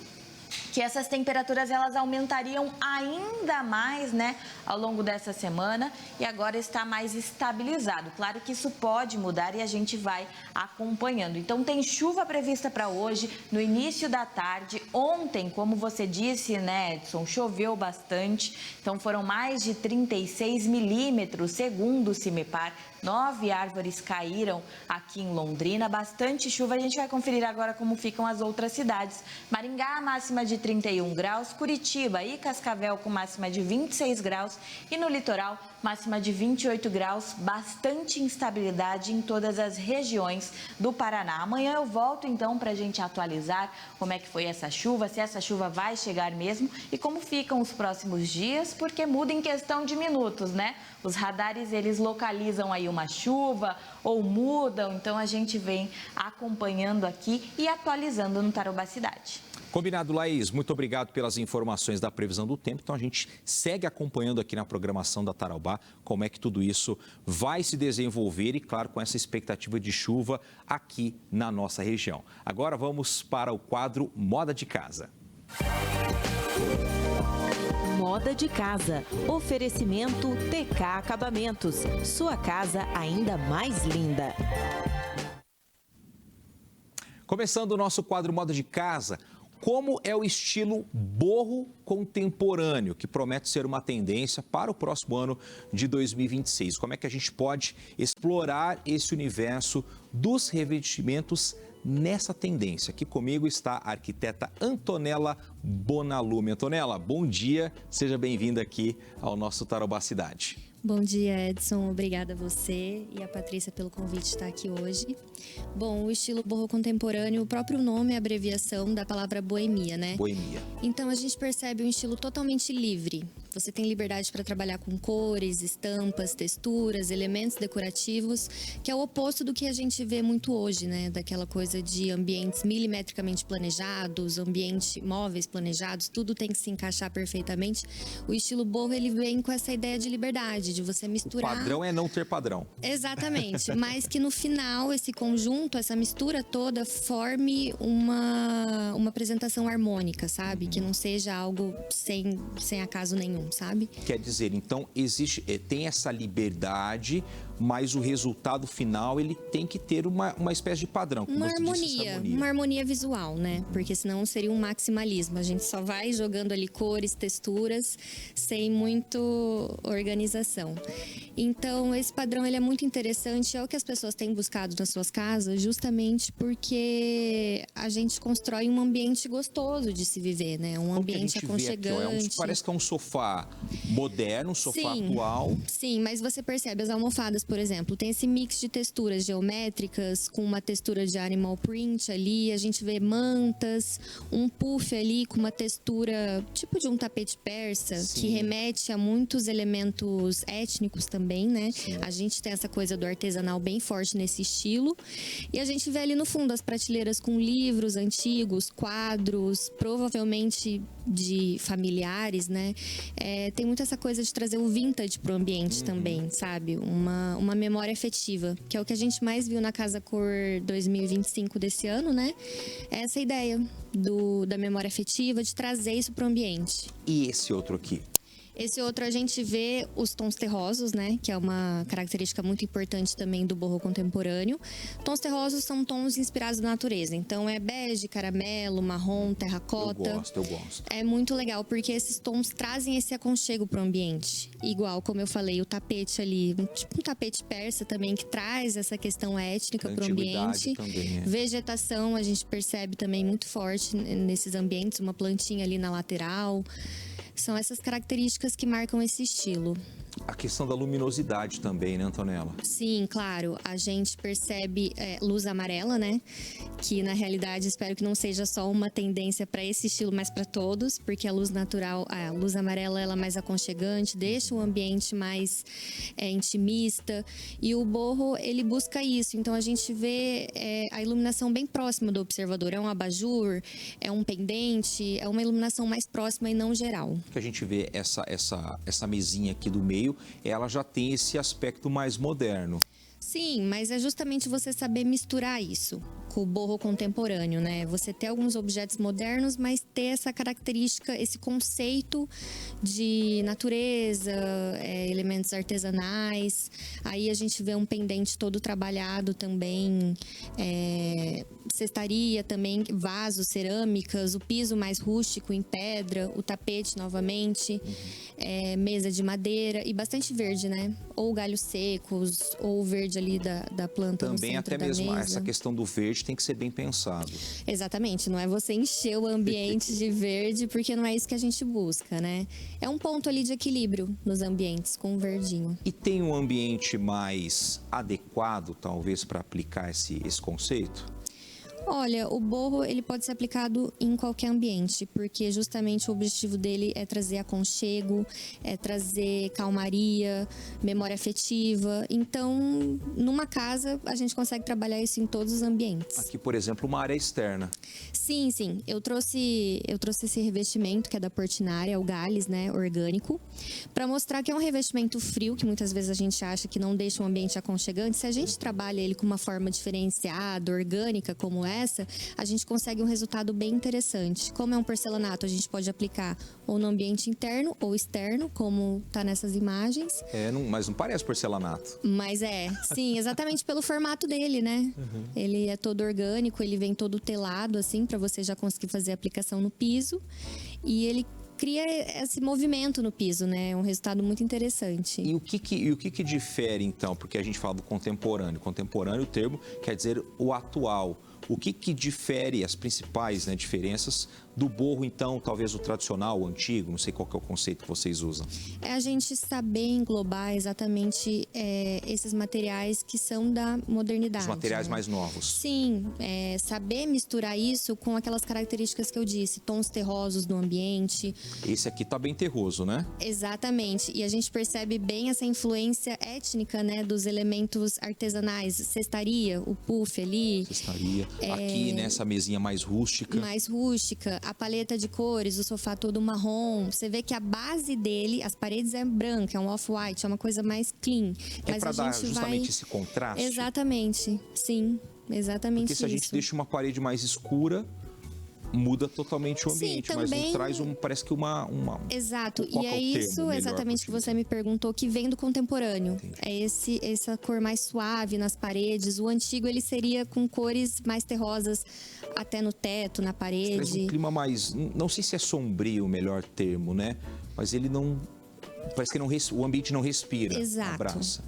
que essas temperaturas elas aumentariam ainda mais, né, ao longo dessa semana, e agora está mais estabilizado. Claro que isso pode mudar e a gente vai acompanhando. Então tem chuva prevista para hoje, no início da tarde. Ontem, como você disse, né, Edson, choveu bastante, então foram mais de 36 milímetros, segundo o CIMEPAR. 9 árvores caíram aqui em Londrina, bastante chuva. A gente vai conferir agora como ficam as outras cidades. Maringá, máxima de 31 graus, Curitiba e Cascavel com máxima de 26 graus e no litoral, máxima de 28 graus, bastante instabilidade em todas as regiões do Paraná. Amanhã eu volto então para a gente atualizar como é que foi essa chuva, se essa chuva vai chegar mesmo e como ficam os próximos dias, porque muda em questão de minutos, né? Os radares, eles localizam aí uma chuva ou mudam, então a gente vem acompanhando aqui e atualizando no Tarobá Cidade. Combinado, Laís. Muito obrigado pelas informações da previsão do tempo. Então, a gente segue acompanhando aqui na programação da Tarobá como é que tudo isso vai se desenvolver e, claro, com essa expectativa de chuva aqui na nossa região. Agora, vamos para o quadro Moda de Casa. Moda de Casa. Oferecimento TK Acabamentos. Sua casa ainda mais linda. Começando o nosso quadro Moda de Casa, como é o estilo boho contemporâneo, que promete ser uma tendência para o próximo ano de 2026? Como é que a gente pode explorar esse universo dos revestimentos nessa tendência? Aqui comigo está a arquiteta Antonella Bonalume. Antonella, bom dia, seja bem-vinda aqui ao nosso Tarobá Cidade. Bom dia, Edson. Obrigada a você e a Patrícia pelo convite de estar aqui hoje. Bom, o estilo boho contemporâneo, o próprio nome é a abreviação da palavra boemia, né? Boemia. Então a gente percebe um estilo totalmente livre. Você tem liberdade para trabalhar com cores, estampas, texturas, elementos decorativos, que é o oposto do que a gente vê muito hoje, né? Daquela coisa de ambientes milimetricamente planejados, móveis planejados, tudo tem que se encaixar perfeitamente. O estilo boho, ele vem com essa ideia de liberdade, de você misturar. O padrão é não ter padrão. Exatamente, mas que no final esse conjunto, essa mistura toda forme uma apresentação harmônica, sabe? Que não seja algo sem acaso nenhum, sabe? Quer dizer, então, tem essa liberdade, mas o resultado final, ele tem que ter uma espécie de padrão. Como você disse, essa harmonia. Uma harmonia visual, né? Porque senão seria um maximalismo. A gente só vai jogando ali cores, texturas, sem muito organização. Então, esse padrão, ele é muito interessante, é o que as pessoas têm buscado nas suas casas, justamente porque a gente constrói um ambiente gostoso de se viver, né? Um ambiente aconchegante. Parece que é um sofá moderno, um sofá atual. Sim, mas você percebe, as almofadas, por exemplo, tem esse mix de texturas geométricas com uma textura de animal print ali, a gente vê mantas, um puff ali com uma textura tipo de um tapete persa, que remete a muitos elementos étnicos também, né? A gente tem essa coisa do artesanal bem forte nesse estilo. E a gente vê ali no fundo as prateleiras com livros antigos, quadros, provavelmente de familiares, né? Tem muito essa coisa de trazer o vintage pro ambiente também, sabe? Uma memória afetiva, que é o que a gente mais viu na Casa Cor 2025 desse ano, né? Essa ideia da memória afetiva, de trazer isso pro ambiente. E esse outro aqui? Esse outro a gente vê os tons terrosos, né? Que é uma característica muito importante também do boho contemporâneo. Tons terrosos são tons inspirados na natureza. Então é bege, caramelo, marrom, terracota. Eu gosto. É muito legal porque esses tons trazem esse aconchego pro ambiente. Igual, como eu falei, o tapete ali, tipo um tapete persa também, que traz essa questão étnica pro ambiente. Também, Vegetação a gente percebe também muito forte nesses ambientes, uma plantinha ali na lateral. São essas características que marcam esse estilo. A questão da luminosidade também, né, Antonella? Sim, claro. A gente percebe luz amarela, né? Que na realidade espero que não seja só uma tendência para esse estilo, mas para todos, porque a luz natural, a luz amarela, ela é mais aconchegante, deixa o ambiente mais intimista. E o boho, ele busca isso. Então a gente vê a iluminação bem próxima do observador. É um abajur, é um pendente, é uma iluminação mais próxima e não geral. Que a gente vê essa mesinha aqui do meio, ela já tem esse aspecto mais moderno. Sim, mas é justamente você saber misturar isso com o boho contemporâneo, né? Você ter alguns objetos modernos, mas ter essa característica, esse conceito de natureza, elementos artesanais. Aí a gente vê um pendente todo trabalhado também, cestaria também, vasos, cerâmicas, o piso mais rústico em pedra, o tapete novamente, mesa de madeira e bastante verde, né? Ou galhos secos, ou o verde ali da planta também, no centro até mesmo mesa. Essa questão do verde tem que ser bem pensado. Exatamente, não é você encher o ambiente de verde, porque não é isso que a gente busca, né? É um ponto ali de equilíbrio nos ambientes com o verdinho. E tem um ambiente mais adequado, talvez, para aplicar esse conceito? Olha, o boho ele pode ser aplicado em qualquer ambiente, porque justamente o objetivo dele é trazer aconchego, é trazer calmaria, memória afetiva. Então, numa casa, a gente consegue trabalhar isso em todos os ambientes. Aqui, por exemplo, uma área externa. Sim, sim. Eu trouxe esse revestimento que é da Portinari, é o Gales, né, orgânico, para mostrar que é um revestimento frio, que muitas vezes a gente acha que não deixa um ambiente aconchegante. Se a gente trabalha ele com uma forma diferenciada, orgânica, como essa, a gente consegue um resultado bem interessante. Como é um porcelanato, a gente pode aplicar ou no ambiente interno ou externo, como tá nessas imagens. Mas não parece porcelanato. Mas sim, exatamente pelo formato dele, né? Ele é todo orgânico, ele vem todo telado, assim, para você já conseguir fazer a aplicação no piso. E ele cria esse movimento no piso, né? É um resultado muito interessante. E o que difere, então? Porque a gente fala do contemporâneo. Contemporâneo, o termo quer dizer o atual. O que difere, as principais, né, diferenças do boho, então, talvez o tradicional, o antigo, não sei qual que é o conceito que vocês usam. É a gente saber englobar exatamente esses materiais que são da modernidade. Os materiais, né, mais novos. Sim, saber misturar isso com aquelas características que eu disse, tons terrosos no ambiente. Esse aqui tá bem terroso, né? Exatamente, e a gente percebe bem essa influência étnica, né, dos elementos artesanais, cestaria, o puff ali. Cestaria, aqui nessa mesinha mais rústica. Mais rústica, a paleta de cores, o sofá todo marrom. Você vê que a base dele, as paredes é branca, é um off-white, é uma coisa mais clean. É para dar justamente esse contraste? Exatamente, sim, exatamente. Porque se a gente deixa uma parede mais escura, muda totalmente o ambiente, sim, também... mas não traz parece que uma... Exato, Qual e é isso exatamente que você me perguntou, que vem do contemporâneo. Entendi. É essa cor mais suave nas paredes. O antigo, ele seria com cores mais terrosas até no teto, na parede. Traz um clima mais... Não sei se é sombrio o melhor termo, né? Mas ele não... Parece que o ambiente não respira. Exato. Abraça.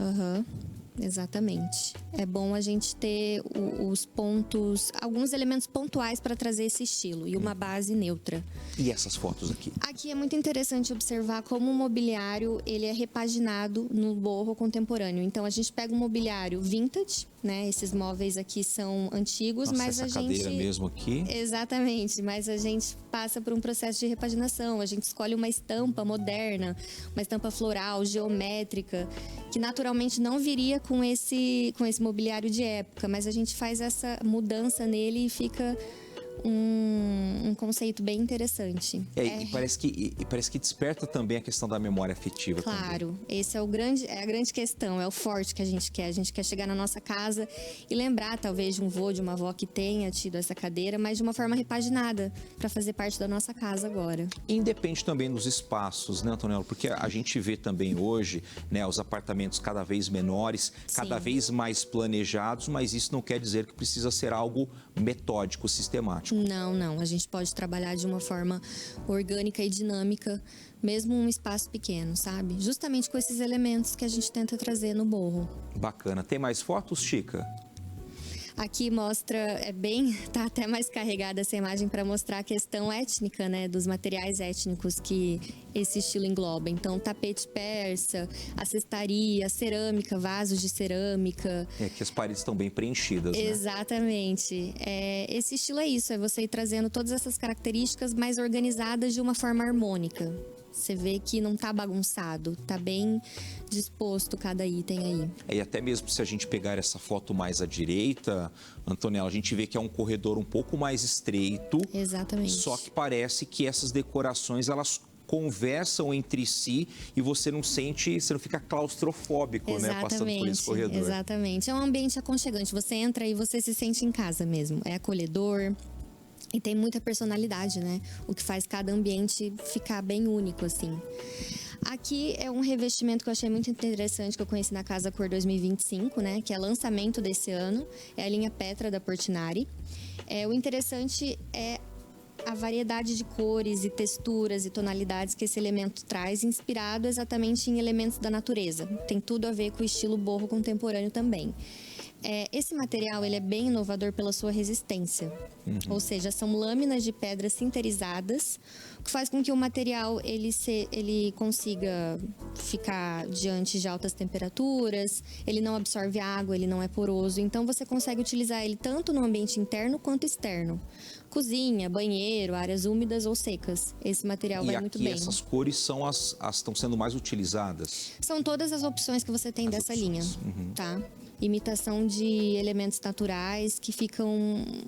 Exatamente. É bom a gente ter os pontos, alguns elementos pontuais para trazer esse estilo e uma base neutra. E essas fotos aqui? Aqui é muito interessante observar como o mobiliário ele é repaginado no boho contemporâneo. Então a gente pega um mobiliário vintage, né? Esses móveis aqui são antigos, Nossa, mas essa a gente cadeira mesmo aqui. Exatamente, mas a gente passa por um processo de repaginação. A gente escolhe uma estampa moderna, uma estampa floral, geométrica, que naturalmente não viria com esse mobiliário de época, mas a gente faz essa mudança nele e fica um conceito bem interessante. E parece que desperta também a questão da memória afetiva. Claro, também. esse é a grande questão, é o forte que a gente quer. A gente quer chegar na nossa casa e lembrar, talvez, de um vô, de uma avó que tenha tido essa cadeira, mas de uma forma repaginada, para fazer parte da nossa casa agora. Independe também dos espaços, né, Antonella? Porque a gente vê também hoje, né, os apartamentos cada vez menores, cada vez mais planejados, mas isso não quer dizer que precisa ser algo metódico, sistemático. Não. A gente pode trabalhar de uma forma orgânica e dinâmica, mesmo um espaço pequeno, sabe? Justamente com esses elementos que a gente tenta trazer no boho. Bacana. Tem mais fotos, Chica? Aqui mostra, tá até mais carregada essa imagem para mostrar a questão étnica, né, dos materiais étnicos que esse estilo engloba. Então, tapete persa, a cestaria, cerâmica, vasos de cerâmica. Que as paredes estão bem preenchidas, né? Exatamente. Esse estilo é isso, é você ir trazendo todas essas características mais organizadas de uma forma harmônica. Você vê que não tá bagunçado, tá bem disposto cada item aí. E até mesmo se a gente pegar essa foto mais à direita, Antonella, a gente vê que é um corredor um pouco mais estreito. Exatamente. Só que parece que essas decorações, elas conversam entre si e você não fica claustrofóbico, né, passando por esse corredor. Exatamente. É um ambiente aconchegante. Você entra e você se sente em casa mesmo. É acolhedor. E tem muita personalidade, né? O que faz cada ambiente ficar bem único, assim. Aqui é um revestimento que eu achei muito interessante, que eu conheci na Casa Cor 2025, né? Que é lançamento desse ano. É a linha Petra da Portinari. O interessante é a variedade de cores e texturas e tonalidades que esse elemento traz, inspirado exatamente em elementos da natureza. Tem tudo a ver com o estilo boho contemporâneo também. Esse material ele é bem inovador pela sua resistência, ou seja, são lâminas de pedra sinterizadas, o que faz com que o material ele consiga ficar diante de altas temperaturas, ele não absorve água, ele não é poroso, então você consegue utilizar ele tanto no ambiente interno quanto externo. Cozinha, banheiro, áreas úmidas ou secas. Esse material vai muito bem. E aqui essas cores são estão sendo mais utilizadas? São todas as opções que você tem dessa linha, tá? Imitação de elementos naturais que ficam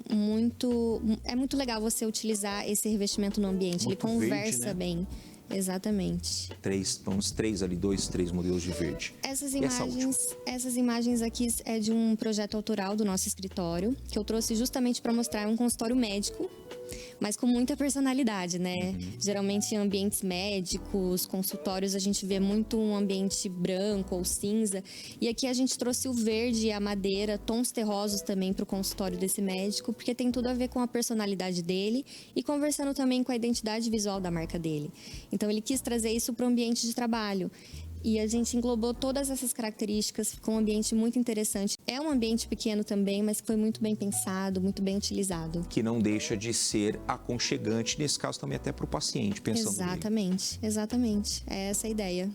muito... É muito legal você utilizar esse revestimento no ambiente. Muito ele conversa verde, né? bem. Exatamente. Uns três modelos de verde. Essas imagens aqui é de um projeto autoral do nosso escritório, que eu trouxe justamente para mostrar um consultório médico, mas com muita personalidade, né? Geralmente em ambientes médicos, consultórios, a gente vê muito um ambiente branco ou cinza. E aqui a gente trouxe o verde e a madeira, tons terrosos também para o consultório desse médico, porque tem tudo a ver com a personalidade dele e conversando também com a identidade visual da marca dele. Então ele quis trazer isso para o ambiente de trabalho. E a gente englobou todas essas características, ficou um ambiente muito interessante. É um ambiente pequeno também, mas que foi muito bem pensado, muito bem utilizado. Que não deixa de ser aconchegante, nesse caso também até para o paciente, pensando Exatamente. É essa a ideia.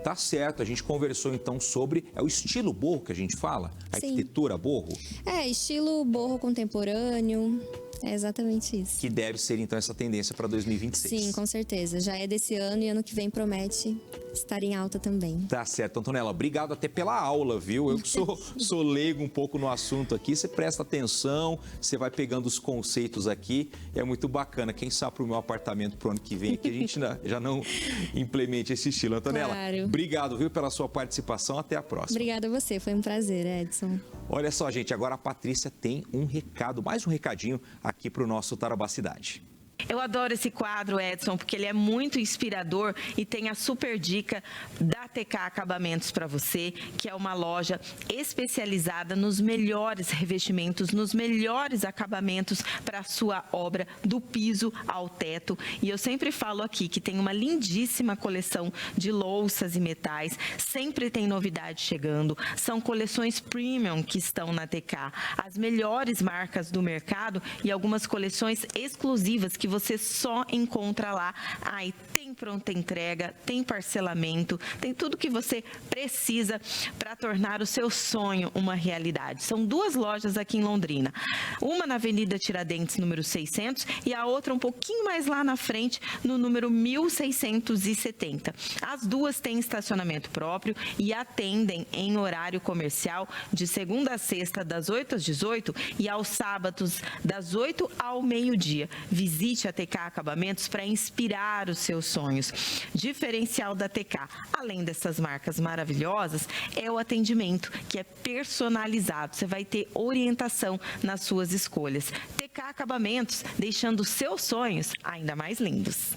Tá certo, a gente conversou então sobre o estilo boho que a gente fala, a arquitetura boho. Estilo boho contemporâneo. É exatamente isso. Que deve ser, então, essa tendência para 2026. Sim, com certeza. Já é desse ano e ano que vem promete estar em alta também. Tá certo, Antonella. Obrigado até pela aula, viu? Eu que sou leigo um pouco no assunto aqui. Você presta atenção, você vai pegando os conceitos aqui. É muito bacana. Quem sabe para o meu apartamento pro ano que vem aqui a gente já não implemente esse estilo. Antonella, obrigado, viu, pela sua participação. Até a próxima. Obrigada a você. Foi um prazer, Edson. Olha só, gente. Agora a Patrícia tem um recado, mais um recadinho aqui para o nosso Tarobá Cidade. Eu adoro esse quadro, Edson, porque ele é muito inspirador e tem a super dica da TK Acabamentos para você, que é uma loja especializada nos melhores revestimentos, nos melhores acabamentos para a sua obra, do piso ao teto. E eu sempre falo aqui que tem uma lindíssima coleção de louças e metais, sempre tem novidade chegando, são coleções premium que estão na TK, as melhores marcas do mercado e algumas coleções exclusivas que você só encontra lá. Aí tem pronta entrega, tem parcelamento, tem tudo que você precisa para tornar o seu sonho uma realidade. São 2 lojas aqui em Londrina, uma na Avenida Tiradentes, número 600, e a outra um pouquinho mais lá na frente, no número 1670. As 2 têm estacionamento próprio e atendem em horário comercial de segunda a sexta, das 8 às 18 e aos sábados, das 8 ao meio-dia. Visite a TK Acabamentos para inspirar os seus sonhos. Diferencial da TK, além dessas marcas maravilhosas, é o atendimento, que é personalizado. Você vai ter orientação nas suas escolhas. TK Acabamentos, deixando os seus sonhos ainda mais lindos.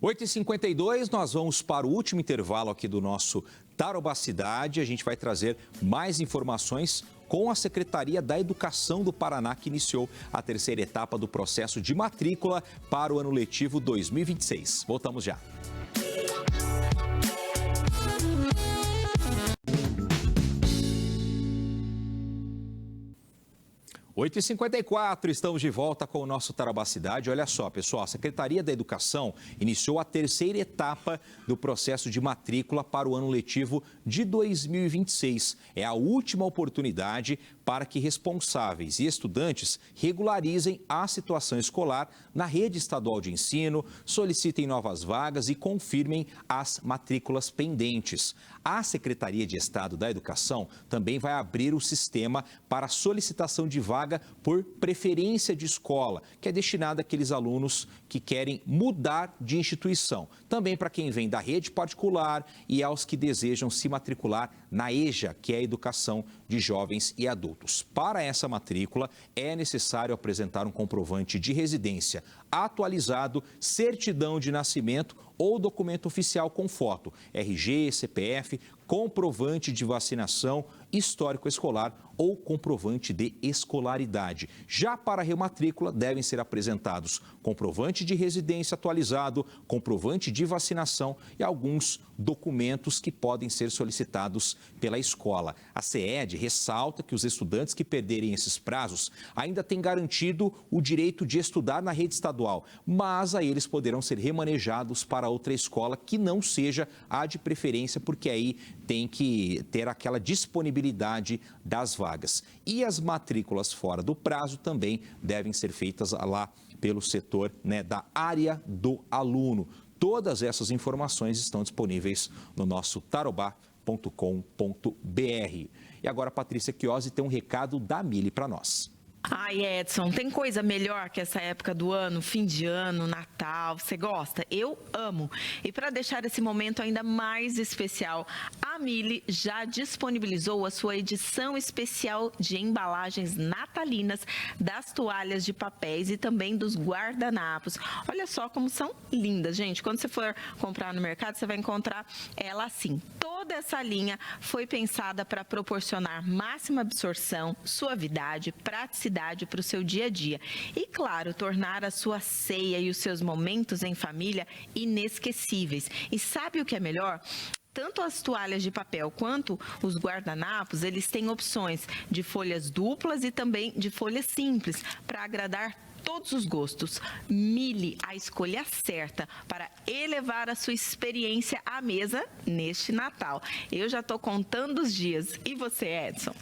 8h52, nós vamos para o último intervalo aqui do nosso Tarobá Cidade. A gente vai trazer mais informações com a Secretaria da Educação do Paraná, que iniciou a 3ª etapa do processo de matrícula para o ano letivo 2026. Voltamos já. – 8h54, estamos de volta com o nosso Tarobá Cidade. Olha só, pessoal, a Secretaria da Educação iniciou a 3ª etapa do processo de matrícula para o ano letivo de 2026. É a última oportunidade para que responsáveis e estudantes regularizem a situação escolar na rede estadual de ensino, solicitem novas vagas e confirmem as matrículas pendentes. A Secretaria de Estado da Educação também vai abrir o sistema para solicitação de vaga por preferência de escola, que é destinada àqueles alunos que querem mudar de instituição. Também para quem vem da rede particular e aos que desejam se matricular na EJA, que é a Educação de Jovens e Adultos. Para essa matrícula, é necessário apresentar um comprovante de residência atualizado, certidão de nascimento ou documento oficial com foto, RG, CPF, comprovante de vacinação, histórico escolar ou comprovante de escolaridade. Já para a rematrícula, devem ser apresentados comprovante de residência atualizado, comprovante de vacinação e alguns documentos que podem ser solicitados pela escola. A CED ressalta que os estudantes que perderem esses prazos ainda têm garantido o direito de estudar na rede estadual, mas aí eles poderão ser remanejados para outra escola que não seja a de preferência, porque aí tem que ter aquela disponibilidade das vagas. E as matrículas fora do prazo também devem ser feitas lá pelo setor, da área do aluno. Todas essas informações estão disponíveis no nosso tarobá.com.br. E agora a Patrícia Chiosi tem um recado da Mili para nós. Ai, Edson, tem coisa melhor que essa época do ano, fim de ano, Natal? Você gosta? Eu amo. E para deixar esse momento ainda mais especial, a Mili já disponibilizou a sua edição especial de embalagens natalinas das toalhas de papéis e também dos guardanapos. Olha só como são lindas, gente. Quando você for comprar no mercado, você vai encontrar ela assim. Toda essa linha foi pensada para proporcionar máxima absorção, suavidade, praticidade para o seu dia a dia. E, claro, tornar a sua ceia e os seus momentos em família inesquecíveis. E sabe o que é melhor? Tanto as toalhas de papel quanto os guardanapos, eles têm opções de folhas duplas e também de folhas simples, para agradar todos os gostos. Mili, a escolha certa para elevar a sua experiência à mesa neste Natal. Eu já estou contando os dias. E você, Edson?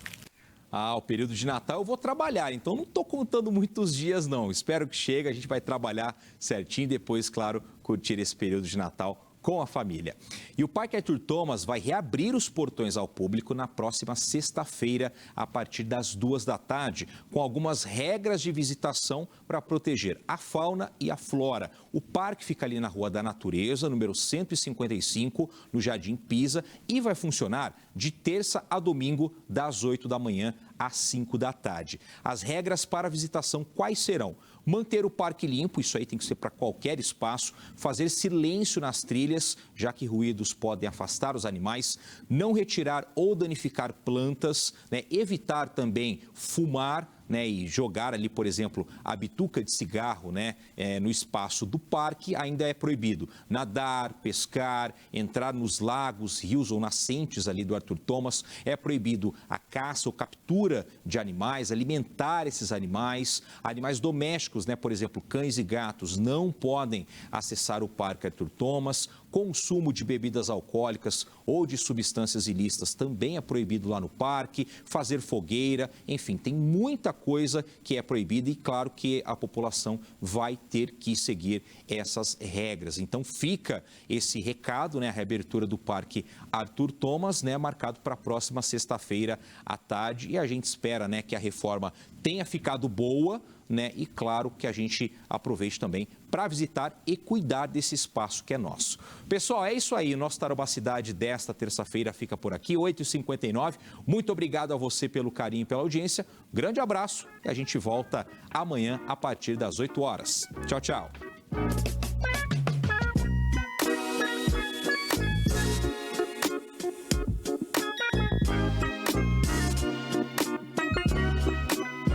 O período de Natal eu vou trabalhar, então não estou contando muitos dias não. Espero que chegue, a gente vai trabalhar certinho e depois, claro, curtir esse período de Natal com a família. E o Parque Arthur Thomas vai reabrir os portões ao público na próxima sexta-feira, a partir das 2 da tarde, com algumas regras de visitação para proteger a fauna e a flora. O parque fica ali na Rua da Natureza, número 155, no Jardim Pisa, e vai funcionar de terça a domingo, das 8 da manhã às 5 da tarde. As regras para a visitação quais serão? Manter o parque limpo, isso aí tem que ser para qualquer espaço, fazer silêncio nas trilhas, já que ruídos podem afastar os animais, não retirar ou danificar plantas, né? Evitar também fumar, né, e jogar ali, por exemplo, a bituca de cigarro, né, no espaço do parque, ainda é proibido. Nadar, pescar, entrar nos lagos, rios ou nascentes ali do Arthur Thomas, é proibido a caça ou captura de animais, alimentar esses animais. Animais domésticos, né, por exemplo, cães e gatos, não podem acessar o Parque Arthur Thomas. Consumo de bebidas alcoólicas ou de substâncias ilícitas também é proibido lá no parque. Fazer fogueira, enfim, tem muita coisa que é proibida e claro que a população vai ter que seguir essas regras. Então fica esse recado, né, a reabertura do Parque Arthur Thomas, né, marcado para a próxima sexta-feira à tarde e a gente espera, né, que a reforma tenha ficado boa, né, e claro que a gente aproveite também para visitar e cuidar desse espaço que é nosso. Pessoal, é isso aí. O nosso Tarobá Cidade desta terça-feira fica por aqui, 8h59. Muito obrigado a você pelo carinho e pela audiência. Grande abraço e a gente volta amanhã a partir das 8 horas. Tchau, tchau.